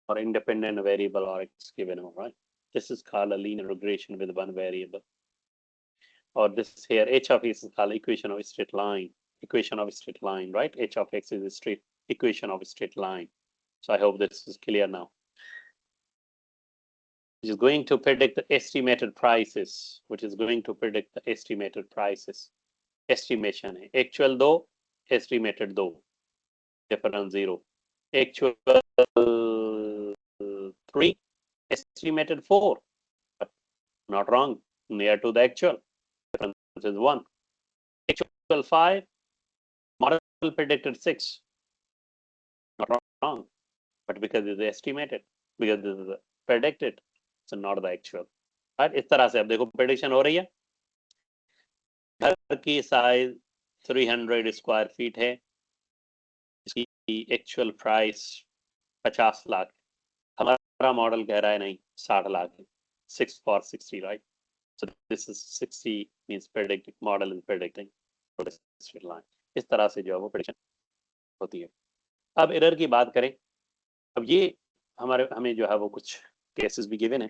or independent variable or x given, right? This is called a linear regression with one variable. Or this here, h of x is called equation of a straight line. Equation of a straight line, right? H of x is a straight equation of a straight line. So I hope this is clear now. Which is going to predict the estimated prices. Which is going to predict the estimated prices. Estimation है. Actual 2, estimated 2. Difference 0. Actual 3, estimated 4. But not wrong. Near to the actual. Difference is 1. Actual 5. Model predicted 6. Not wrong. But because it's estimated, because this is predicted, so not the actual. right? इस तरह से अब देखो प्रेडिक्शन हो रही है। घर की साइज 300 स्क्वायर फीट है, इसकी एक्चुअल प्राइस 50 लाख, हमारा मॉडल कह रहा है नहीं 60 लाख है। 6 for 60, right? So this is 60 means predicting, model is predicting straight line। इस तरह से जो है वो प्रेडिक्शन होती है। अब एरर की बात करें, अब ये हमें जो है वो कुछ केसेस भी गिवन है,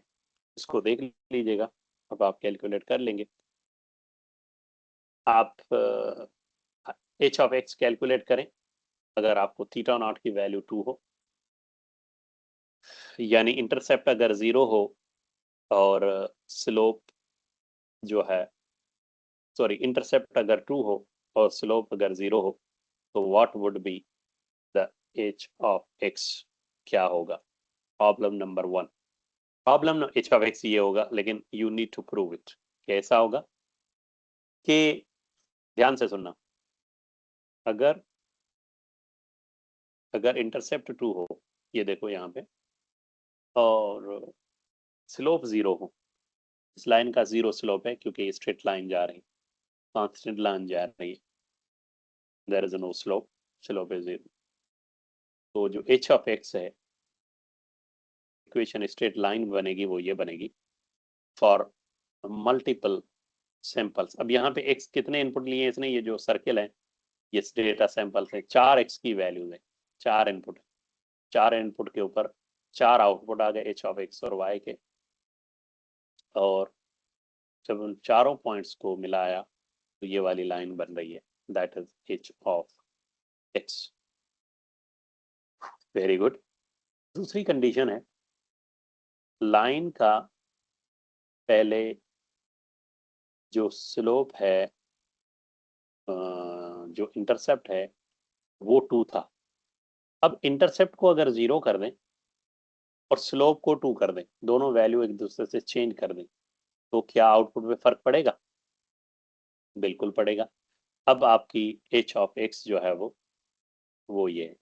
इसको देख लीजिएगा, अब आप कैलकुलेट कर लेंगे। आप एच ऑफ एक्स कैलकुलेट करें अगर आपको थीटा नॉट की वैल्यू 2 हो, यानी इंटरसेप्ट अगर 0 हो, और स्लोप जो है, सॉरी, इंटरसेप्ट अगर 2 हो और स्लोप अगर 0 हो, तो what would be the H of X, क्या होगा? Problem number 1। Problem H of X ये होगा, लेकिन you need to prove it. कैसा होगा कि, ध्यान से सुनना, अगर अगर इंटरसेप्ट 2 हो, ये देखो यहाँ पे, और स्लोप 0 हो, इस लाइन का 0 स्लोप है क्योंकि स्ट्रेट लाइन जा रही है, कांस्टेंट लाइन जा रही है, there is no slope, slope is 0। तो जो एच ऑफ एक्स है, इक्वेशन स्ट्रेट लाइन बनेगी, वो ये बनेगी फॉर मल्टीपल सैंपल्स। अब यहाँ पे एक्स कितने इनपुट लिए हैं इसने, ये जो सर्किल है ये डेटा सैंपल्स है, 4 एक्स की वैल्यूज है, 4 इनपुट, 4 इनपुट के ऊपर 4 आउटपुट आ गए एच ऑफ एक्स और वाई के, और जब उन चारों पॉइंट्स को मिलाया तो ये वाली लाइन बन रही है, that is H of x. Very good. दूसरी कंडीशन है, लाइन का पहले जो स्लोप है, जो इंटरसेप्ट है वो 2 था। अब इंटरसेप्ट को अगर 0 कर दें और स्लोप को 2 कर दें, दोनों वैल्यू एक दूसरे से चेंज कर दें, तो क्या आउटपुट में फर्क पड़ेगा? बिल्कुल पड़ेगा। अब आपकी एच ऑफ एक्स जो है वो ये है,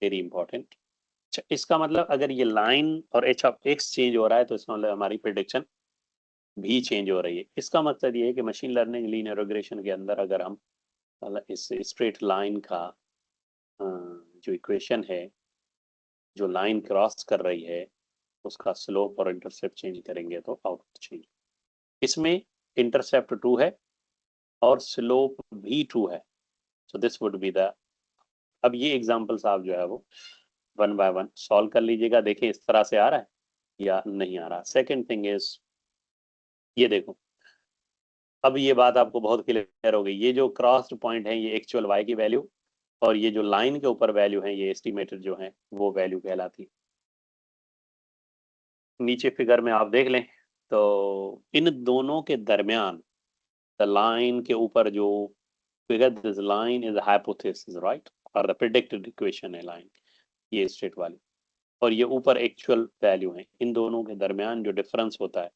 वेरी इंपॉर्टेंट। अच्छा, इसका मतलब अगर ये लाइन और एच ऑफ एक्स चेंज हो रहा है तो इसका मतलब हमारी प्रिडिक्शन भी चेंज हो रही है। इसका मतलब ये है कि मशीन लर्निंग लीनियर रिग्रेशन के अंदर अगर हम मतलब इस स्ट्रेट लाइन का जो इक्वेशन है, जो लाइन क्रॉस कर रही है, उसका स्लोप और इंटरसेप्ट चेंज करेंगे तो आउटपुट चेंज। इसमें इंटरसेप्ट 2 है और स्लोप भी 2 है, so this would be the. अब ये एग्जांपल्स आप जो है वो 1 बाय 1 सॉल्व कर लीजिएगा, देखें इस तरह से आ रहा है या नहीं आ रहा। सेकंड थिंग इज, ये देखो, अब ये बात आपको बहुत क्लियर हो गई, ये जो क्रॉस्ड पॉइंट है ये एक्चुअल वाई की वैल्यू, और ये जो लाइन के ऊपर वैल्यू है ये एस्टिमेटेड जो है वो वैल्यू कहलाती है। नीचे फिगर में आप देख लें तो इन दोनों के दरमियान, द लाइन के ऊपर जो figure, this line is hypothesis right, और द प्रेडिक्टेड इक्वेशन है लाइन, ये स्ट्रेट वाली, और ये ऊपर एक्चुअल वैल्यू है। इन दोनों के दरमियान जो डिफरेंस होता है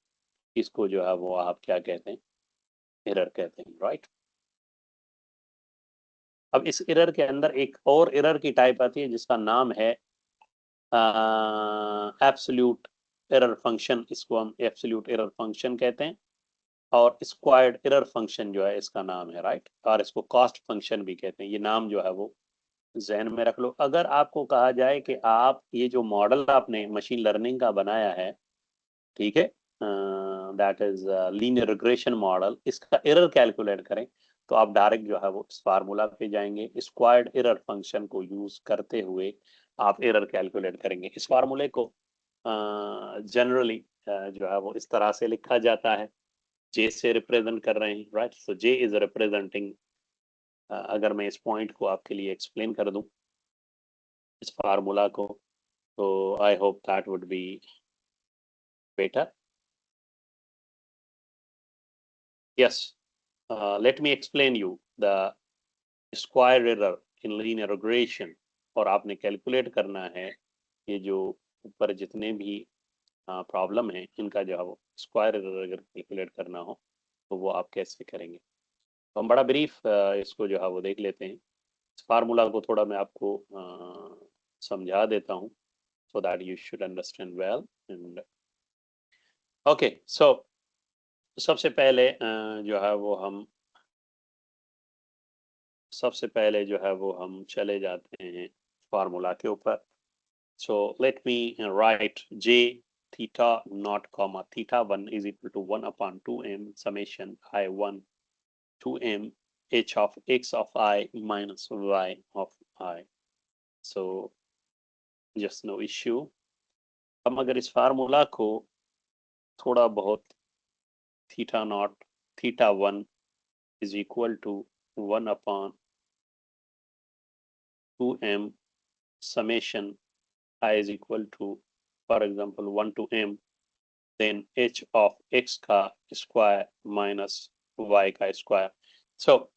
इसको जो है वो आप क्या कहते हैं? एरर कहते हैं, राइट। अब इस एरर के अंदर एक और एरर की टाइप आती है जिसका नाम है एब्सोल्यूट एरर फंक्शन। इसको हम एब्सोल्यूट एरर फंक्शन कहते हैं, और स्क्वायर्ड एरर फंक्शन जो है इसका नाम है, राइट। और इसको कॉस्ट फंक्शन भी कहते हैं। ये नाम जो है वो जहन में रख लो। अगर आपको कहा जाए कि आप ये जो मॉडल आपने मशीन लर्निंग का बनाया है, ठीक है, that is linear regression model, इसका एरर कैलकुलेट करें, तो आप डायरेक्ट जो है वो इस फार्मूला पे जाएंगे, स्क्वायर्ड एरर फंक्शन को यूज करते हुए आप एरर कैलकुलेट करेंगे। इस फार्मूले को जनरली जो है वो इस तरह से लिखा जाता है, जे से रिप्रेजेंट कर रहे हैं, right. So J is representing, अगर मैं इस पॉइंट को आपके लिए एक्सप्लेन कर दूं, इस फार्मूला को, तो I hope that would be better. Yes, let me explain you the square error in linear regression। और आपने कैलकुलेट करना है ये जो ऊपर जितने भी प्रॉब्लम है इनका जो है वो स्क्वायर एरर अगर कैलकुलेट करना हो तो वो आप कैसे करेंगे। तो हम बड़ा ब्रीफ इसको जो है वो देख लेते हैं। इस फार्मूला को थोड़ा मैं आपको समझा देता हूँ, so that you should understand well। and okay, so सबसे पहले जो है वो हम सबसे पहले जो है वो हम चले जाते हैं फार्मूला के ऊपर। So let me write J theta nought comma theta 1 is equal to 1 upon 2m summation I1 2m h of x of I minus y of I। So just no issue. हम अगर इस फार्मूला को थोड़ा बहुत, theta nought theta 1 is equal to 1 upon 2m summation I is equal to, for example, 1 to m, then h of x ka square minus y ka square. So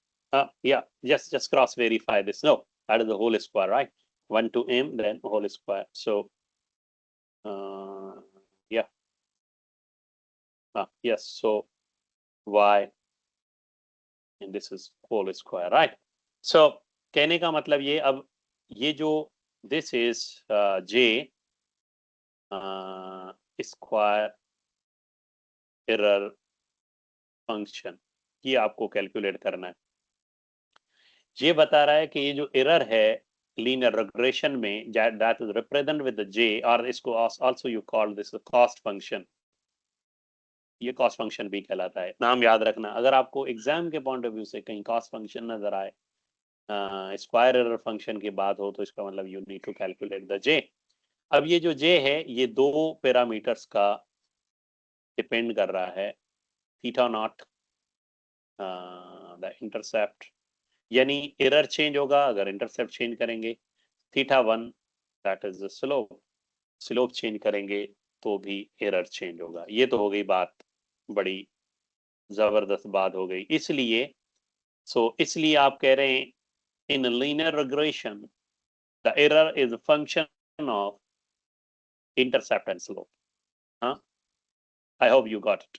yeah, just cross verify this. No, that is the whole square, right? 1 to m, then whole square. So yeah, yes, so y and this is whole square, right? So कहने का मतलब ये, अब ये जो this is j square error function, ये आपको कैलकुलेट करना है। ये बता रहा है कि ये जो एरर है लीनियर रिग्रेशन में, that is represent with the J, और इसको also you call this cost function. ये कॉस्ट फंक्शन भी कहलाता है, नाम याद रखना। अगर आपको एग्जाम के पॉइंट ऑफ व्यू से कहीं कॉस्ट फंक्शन नजर आए, स्क्वायर एरर फंक्शन की बात हो, तो इसका मतलब you need to calculate the J. अब ये जो जे है ये दो पैरामीटर्स का डिपेंड कर रहा है, थीटा नॉट द इंटरसेप्ट, यानी एरर चेंज होगा अगर इंटरसेप्ट चेंज करेंगे, theta one that is the slope, slope change करेंगे तो भी एरर चेंज होगा। ये तो हो गई बात, बड़ी जबरदस्त बात हो गई। इसलिए इसलिए आप कह रहे हैं in linear regression the error is function of intercept and slope. हाँ, I hope you got it.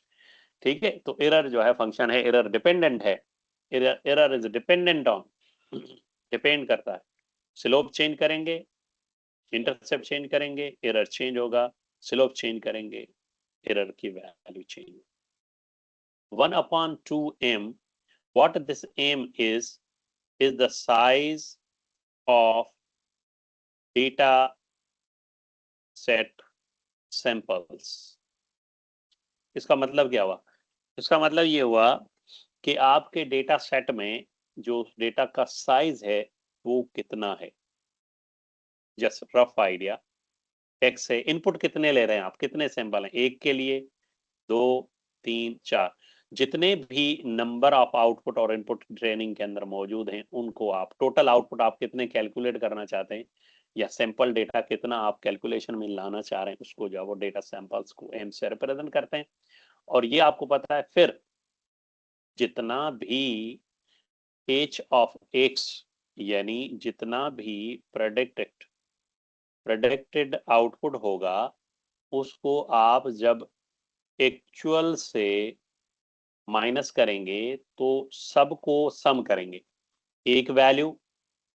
ठीक है, तो एरर जो है फंक्शन है, एरर डिपेंडेंट है, error is dependent on, depend करता है, स्लोप चेंज करेंगे, इंटरसेप्ट चेंज करेंगे, एरर चेंज होगा, स्लोप चेंज करेंगे, एरर की value change. 1/2m, what this m is the size of data set samples। इसका मतलब क्या हुआ? इसका मतलब ये हुआ कि आपके डेटा सेट में जो डेटा का साइज है वो कितना है। जस्ट रफ आइडिया, एक्स है, इनपुट कितने ले रहे हैं आप, कितने सैंपल हैं, एक के लिए, दो, तीन, चार, जितने भी नंबर ऑफ आउटपुट और इनपुट ट्रेनिंग के अंदर मौजूद हैं उनको आप टोटल आउटपुट आप कितने कैलकुलेट करना चाहते हैं या सैंपल डेटा कितना आप कैलकुलेशन में लाना चाह रहे हैं, उसको जो है वो डेटा सैंपल्स को एम से रिप्रेजेंट करते हैं। और ये आपको पता है फिर जितना भी एच ऑफ एक्स, यानी जितना भी प्रेडिक्टेड आउटपुट होगा उसको आप जब एक्चुअल से माइनस करेंगे तो सबको सम करेंगे, एक वैल्यू,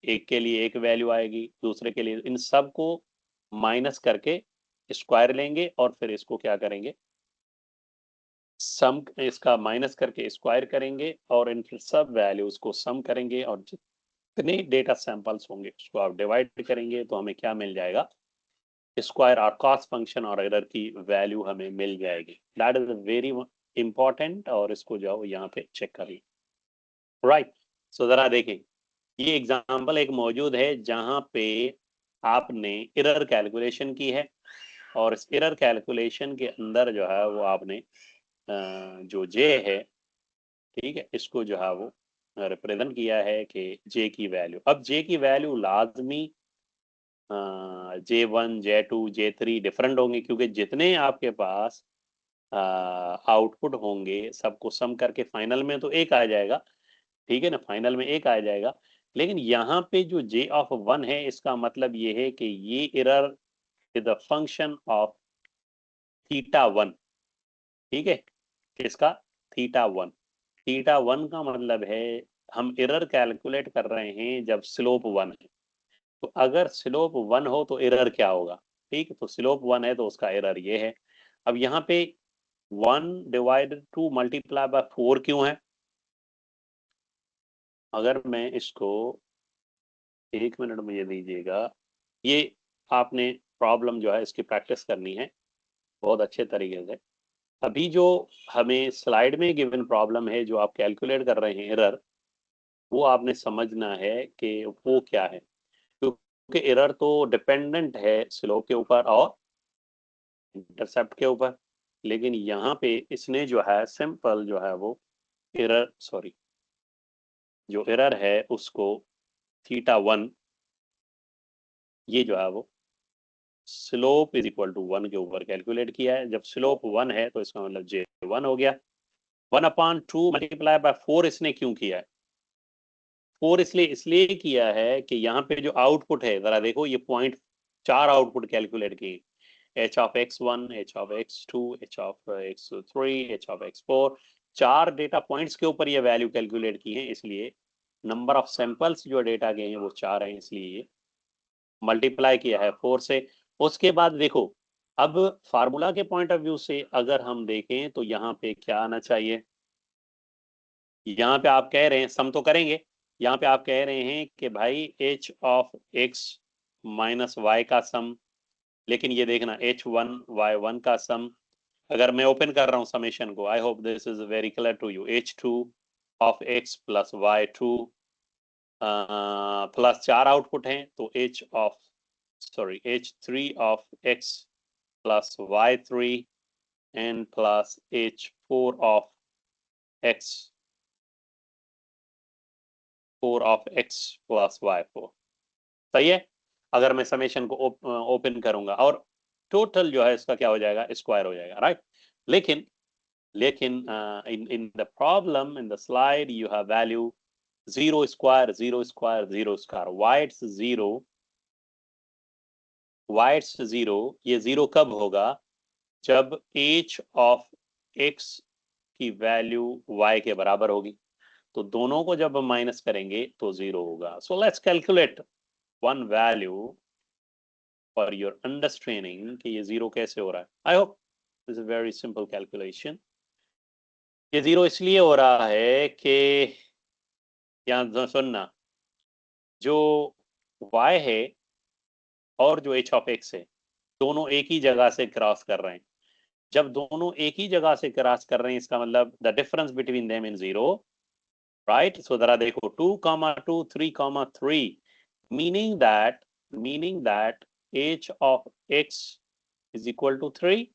एक के लिए एक वैल्यू आएगी, दूसरे के लिए, इन सब को माइनस करके स्क्वायर लेंगे और फिर इसको क्या करेंगे, सम, इसका माइनस करके स्क्वायर करेंगे और इन सब वैल्यूज को सम करेंगे और जितने डेटा सैंपल्स होंगे उसको आप डिवाइड करेंगे तो हमें क्या मिल जाएगा, स्क्वायर और कॉस फंक्शन और एरर की वैल्यू हमें मिल जाएगी। दैट इज वेरी इंपॉर्टेंट, और इसको जाओ यहाँ पे चेक कर ली। राइट, सो जरा देखें, ये एग्जांपल एक मौजूद है जहां पे आपने एरर कैलकुलेशन की है और इस एरर कैलकुलेशन के अंदर जो है वो आपने जो जे है, ठीक है, इसको जो है वो रिप्रेजेंट किया है कि जे की वैल्यू, अब जे की वैल्यू लाजमी J1 J2 J3 डिफरेंट होंगे क्योंकि जितने आपके पास आउटपुट होंगे सबको सम करके फाइनल में तो एक आ जाएगा, ठीक है ना, फाइनल में एक आ जाएगा। लेकिन यहाँ पे जो J ऑफ 1 है इसका मतलब ये है कि ये error is a function of theta 1, ठीक है, किसका, थीटा 1। थीटा 1 का मतलब है हम एरर कैलकुलेट कर रहे हैं जब स्लोप 1 है, तो अगर स्लोप 1 हो तो एरर क्या होगा, ठीक है, तो स्लोप 1 है तो उसका एरर ये है। अब यहाँ पे 1/2 × 4 क्यों है? अगर मैं इसको, एक मिनट मुझे दीजिएगा, ये आपने प्रॉब्लम जो है इसकी प्रैक्टिस करनी है बहुत अच्छे तरीके से। अभी जो हमें स्लाइड में गिवन प्रॉब्लम है जो आप कैलकुलेट कर रहे हैं एरर, वो आपने समझना है कि वो क्या है, क्योंकि एरर तो डिपेंडेंट है स्लोप के ऊपर और इंटरसेप्ट के ऊपर। लेकिन यहाँ पे इसने जो है सिंपल जो है वो एरर, सॉरी, जो एरर है उसको थीटा 1, ये जो है वो स्लोप इज इक्वल टू 1 के ऊपर कैलकुलेट किया है। जब स्लोप 1 है तो इसका मतलब J1 हो गया। 1/2 मल्टीप्लाई बाय 4 इसने क्यों किया है? 4 इसलिए इसलिए किया है कि यहाँ पे जो आउटपुट है जरा देखो, ये पॉइंट, चार आउटपुट कैलकुलेट किए, H of x1, H of x2, H of x3, H of x4, चार डेटा पॉइंट्स के ऊपर ये वैल्यू कैलकुलेट की है, इसलिए नंबर ऑफ सैंपल्स जो डेटा के हैं वो चार हैं, इसलिए मल्टीप्लाई किया है 4 से। उसके बाद देखो, अब फार्मूला के पॉइंट ऑफ व्यू से अगर हम देखें तो यहाँ पे क्या आना चाहिए, यहाँ पे आप कह रहे हैं सम तो करेंगे, यहाँ पे आप कह रहे हैं कि भाई H of X minus Y का सम, लेकिन ये देखना H1 Y1 का सम, अगर मैं ओपन कर रहा हूँ समेशन को, I hope this is very clear to you, H2 of x plus Y2 plus चार आउटपुट हैं तो H of sorry, h3 of x plus y3 and plus h4 of x 4 of x plus y4। सही है। अगर मैं समेशन को ओपन करूंगा और टोटल जो है इसका क्या हो जाएगा, स्क्वायर हो जाएगा, राइट। लेकिन लेकिन in the problem in the slide you have value 0 square 0 square 0 square, why it's 0, ये 0 कब होगा, जब h of x की वैल्यू y के बराबर होगी। तो दोनों को जब हम माइनस करेंगे तो 0 होगा। So let's calculate one value for your understanding कि ये 0 कैसे हो रहा है। आई hope this is very simple calculation. ये 0 इसलिए हो रहा है कि यहाँ सुनना, जो y है और जो h ऑफ x है दोनों एक ही जगह से क्रॉस कर रहे हैं। जब दोनों एक ही जगह से क्रॉस कर रहे हैं इसका मतलब the difference between them in 0, right. So जरा देखो 2, 2, 3, 3, meaning that h of x is equal to 3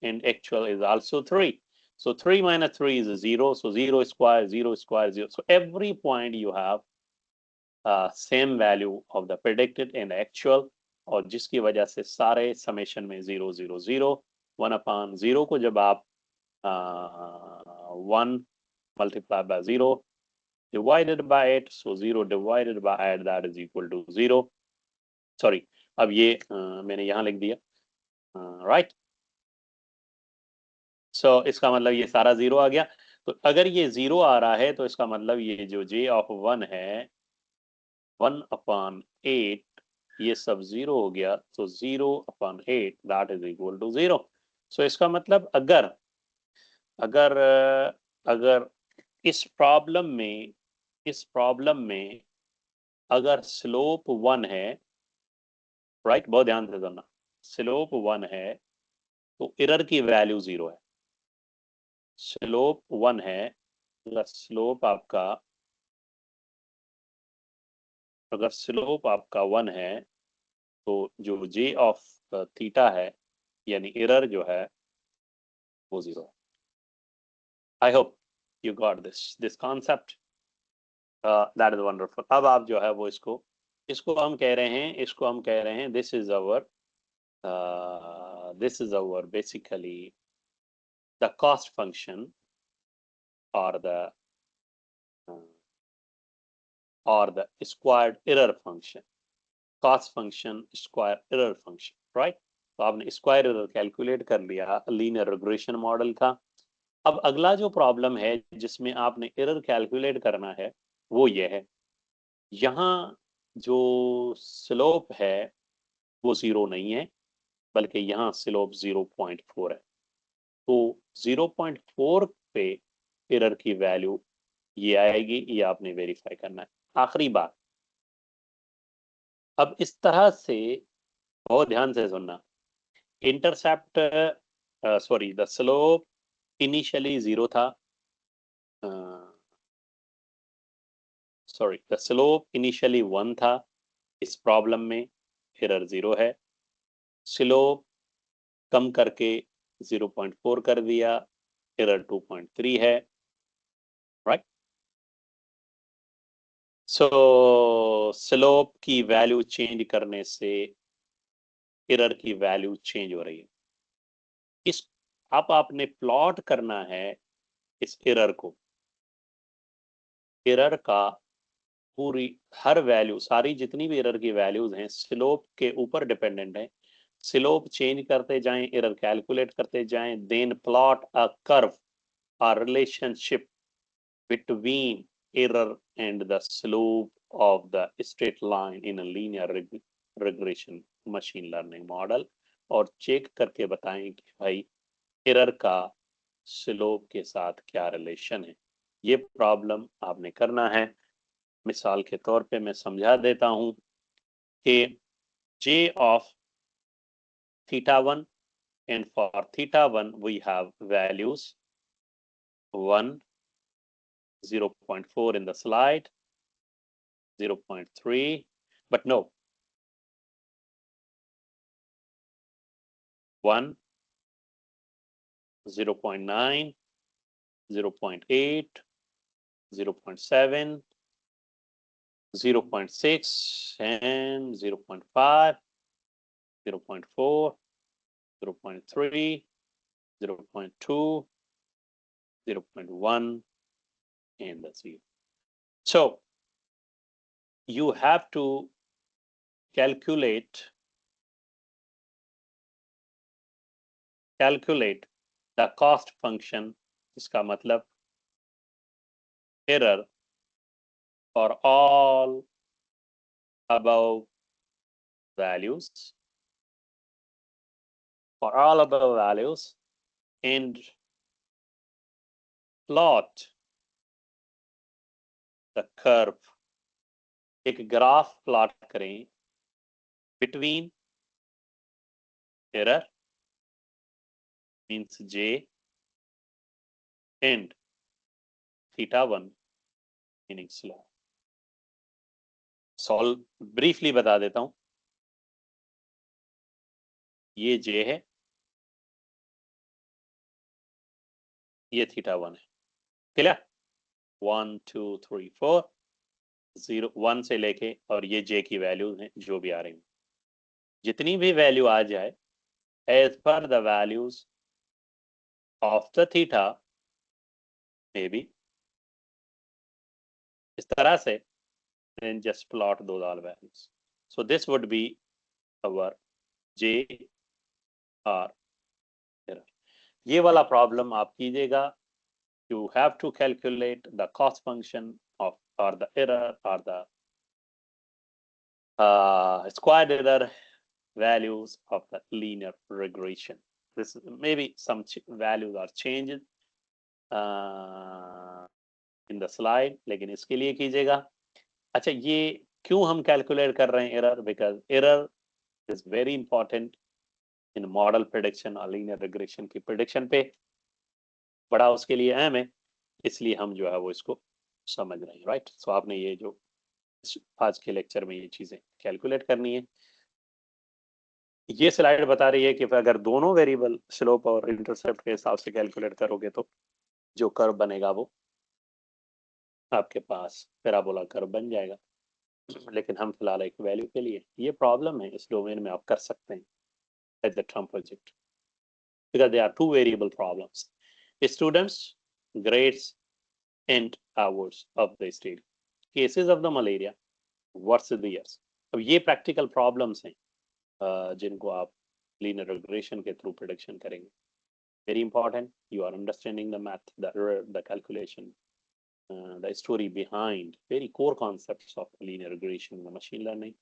and actual is also 3. So 3 minus 3 is 0. So 0 square, 0 square, 0. So every point you have same value of the predicted and actual, और जिसकी वजह से सारे समेशन में 0 0 0 1/0 को जब आप 1 multiplied by 0 divided by 8, so 0 divided by 8 that is equal to 0। Sorry, अब ये मैंने यहाँ लिख दिया, राइट। सो इसका मतलब ये सारा 0 आ गया। तो अगर ये 0 आ रहा है तो इसका मतलब ये जो j ऑफ 1 है 1/8 ये सब 0 हो गया। तो 0/8 दैट इज इक्वल टू 0। सो इसका मतलब अगर अगर अगर इस प्रॉब्लम में अगर स्लोप 1 है, राइट, बहुत ध्यान से सुनना, स्लोप 1 है तो एरर की वैल्यू 0 है। स्लोप 1 है, अगर स्लोप आपका 1 है तो जो j ऑफ थीटा है यानी एरर जो है वो 0 है। आई hope you got this concept, that is wonderful. अब आप जो है वो इसको इसको हम कह रहे हैं this is our basically the cost function और the squared error function, cost function square error function, right. तो आपने स्क्वायर एरर कैलकुलेट कर लिया लीनियर रिग्रेशन मॉडल का। अब अगला जो प्रॉब्लम है जिसमें आपने एरर कैलकुलेट करना है वो ये है, यहाँ जो स्लोप है वो 0 नहीं है बल्कि यहाँ स्लोप 0.4 है। तो 0.4 पे एरर की वैल्यू ये आएगी, ये आपने वेरीफाई करना है। आखिरी बात, अब इस तरह से बहुत ध्यान से सुनना, intercept sorry the slope initially 0 था, सॉरी द स्लोप इनिशियली 1 था। इस प्रॉब्लम में एरर 0 है। स्लोप कम करके 0.4 कर दिया, एरर 2.3 है, राइट। सो स्लोप की वैल्यू चेंज करने से एरर की वैल्यू चेंज हो रही है। इस अब आपने प्लॉट करना है इस एरर को, एरर का पूरी हर वैल्यू, सारी जितनी भी एरर की वैल्यूज हैं स्लोप के ऊपर डिपेंडेंट है। स्लोप चेंज करते जाएं, एरर कैलकुलेट करते जाएं, then plot a curve, a relationship between error and the slope of the straight line in a linear regression machine learning model, और चेक करके बताएं कि भाई एरर का स्लोप के साथ क्या रिलेशन है। ये प्रॉब्लम आपने करना है। मिसाल के तौर पे मैं समझा देता हूं कि j of theta 1 and for theta 1 we have values 1, 0.4 in the slide, 0.3, but no, 1, 0.9, 0.8, 0.7, 0.6, and 0.5, 0.4, 0.3, 0.2, 0.1, and the 0. So you have to calculate the cost function, इसका मतलब error for all above values, and plot the curve. एक ग्राफ प्लॉट करें between error means j and θ1 meaning slope. Solve briefly बता देता हूं, ये j है, ये θ1 है, क्लियर? 1 2 3 4 0 1 से लेके और ये j की वैल्यू है जो भी आ रही है, जितनी भी वैल्यू आ जाए as per the values of the theta maybe इस तरह से, and just plot those all values. So this would be our j r error. ये वाला प्रॉब्लम आप कीजिएगा. You have to calculate the cost function of or the error or the squared error values of the linear regression. This maybe some values are changed in the slide, लेकिन इसके लिए कीजिएगा. अच्छा, ये क्यों हम कैलकुलेट कर रहे हैं error? Because error is very important in model prediction और लीनियर रिग्रेशन की प्रेडिक्शन पे, बड़ा उसके लिए अहम है, इसलिए हम जो है वो इसको समझ रहे हैं, राइट? सो आपने ये जो आज के लेक्चर में ये चीजें कैलकुलेट करनी है. ये स्लाइड बता रही है कि अगर दोनों वेरिएबल स्लोप और इंटरसेप्ट के हिसाब से कैलकुलेट करोगे तो जो कर्व बनेगा वो आपके पास पैराबोला कर्व बन जाएगा. लेकिन हम फिलहाल एक वैल्यू के लिए, ये प्रॉब्लम है इस डोमेन में, आप कर सकते हैं at the Trump project because there are two variable problems. Students grades and hours of the study, cases of the malaria versus the years. अब ये practical problems हैं जिनको आप linear regression के through prediction करेंगे. Very important, you are understanding the math, the calculation, the story behind very core concepts of linear regression and machine learning.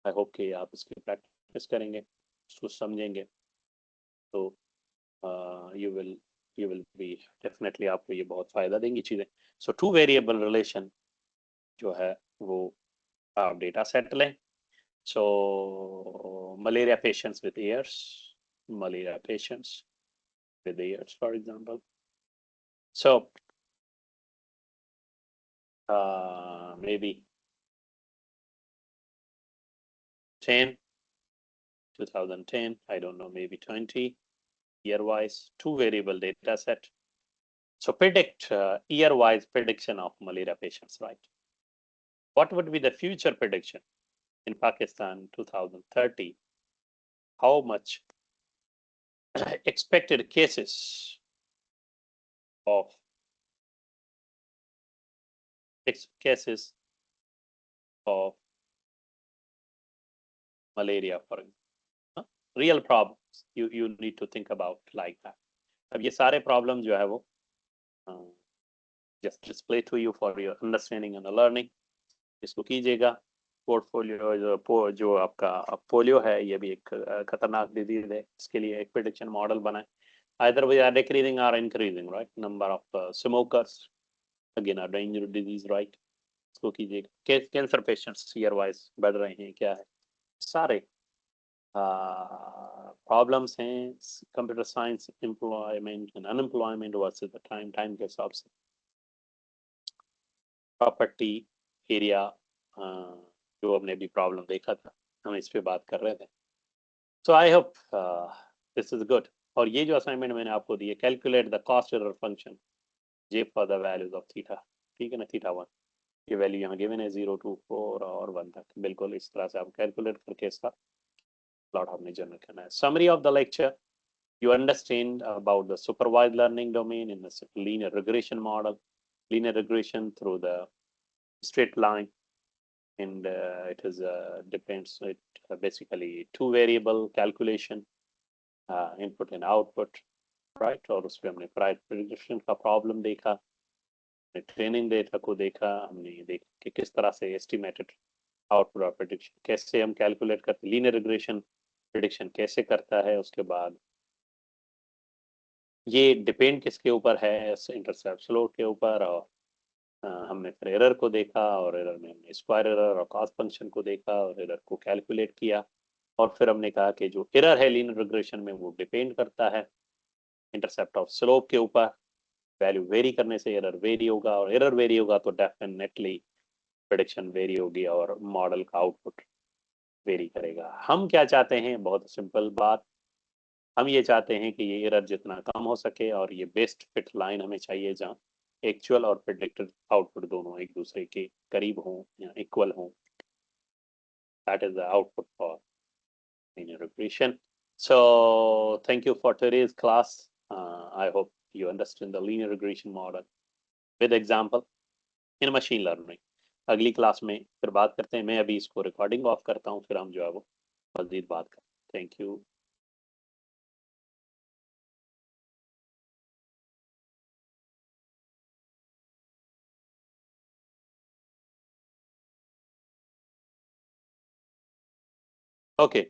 I hope कि आप इसकी practice करेंगे, उसको समझेंगे, तो you will be definitely, आपको ये बहुत फायदा देंगी चीजें. So two variable relation जो है वो आप डेटा सेट लें. So malaria patients with ears, malaria patients with ears, for example. So maybe 2010, I don't know, maybe 20 year-wise, two variable data set. So predict year-wise prediction of malaria patients, right? What would be the future prediction in Pakistan 2030? How much expected cases of malaria, for example, real problems you need to think about like that. अब ये सारे problem जो है वो just display to you for your understanding and learning. इसको कीजिएगा. पोर्टफोलियो जो आपका पोलियो है, ये भी एक खतरनाक डिजीज है, इसके लिए एक प्रेडिक्शन मॉडल बनाए. Either we are decreasing or increasing, right? Number of smokers, again a dangerous disease, right? इसको कीजिएगा. कैंसर पेशेंट्स ईयर वाइज बढ़ रहे हैं, क्या है, सारे प्रॉब्लम्स हैं. Computer science employment and unemployment versus the time के हिसाब से, प्रॉपर्टी एरिया, जो हमने भी प्रॉब्लम देखा था, हम इस पे बात कर रहे थे. So I hope this is good. और ये जो असाइनमेंट मैंने आपको दी है, calculate the cost error function J for the values of theta, ठीक है ना, थीटा 1 ये वैल्यू यहाँ गिवन है 0 to 4 और 1 तक, बिल्कुल इस तरह से आप कैलकुलेट करके इसका प्लॉट आपने जनरेट करना है। Summary of the lecture, you understand about the supervised learning domain in the linear regression model, linear regression through the straight line, and it is depends it basically two variable calculation, input and output, right? और उसमें हमने prior prediction का problem देखा, ट्रेनिंग डेटा को देखा, हमने देखा कि किस तरह से एस्टिमेटेड आउटपुट और प्रेडिक्शन कैसे हम कैलकुलेट करते, लीनियर रिग्रेशन प्रेडिक्शन कैसे करता है। उसके बाद ये डिपेंड किसके ऊपर है, इंटरसेप्ट स्लोप के ऊपर। और हमने फिर एरर को देखा, और एरर में हमने स्क्वायर एरर और कॉस्ट फंक्शन को देखा और एरर को कैलकुलेट किया। और फिर हमने कहा कि जो एरर है लीनियर रिग्रेशन में वो डिपेंड करता है इंटरसेप्ट ऑफ स्लोप के ऊपर। वैल्यू वेरी करने से एरर वेरी होगा, और एरर वेरी होगा तो डेफिनेटली प्रेडिक्शन वेरी होगी और मॉडल का आउटपुट वेरी करेगा। हम क्या चाहते हैं, बहुत सिंपल बात, हम ये चाहते हैं कि ये एरर जितना कम हो सके और ये बेस्ट फिट लाइन हमें चाहिए जहाँ एक्चुअल और प्रेडिक्टेड आउटपुट दोनों एक दूसरे के करीब हों या इक्वल हों। That is the output for linear regression. So thank you for today's class. I hope you understand the linear regression model with example in machine learning. अगली क्लास में फिर बात करते हैं। मैं अभी इसको रिकॉर्डिंग ऑफ करता हूँ, फिर हम जो है वो मज़ीद बात करें। Thank you. ओके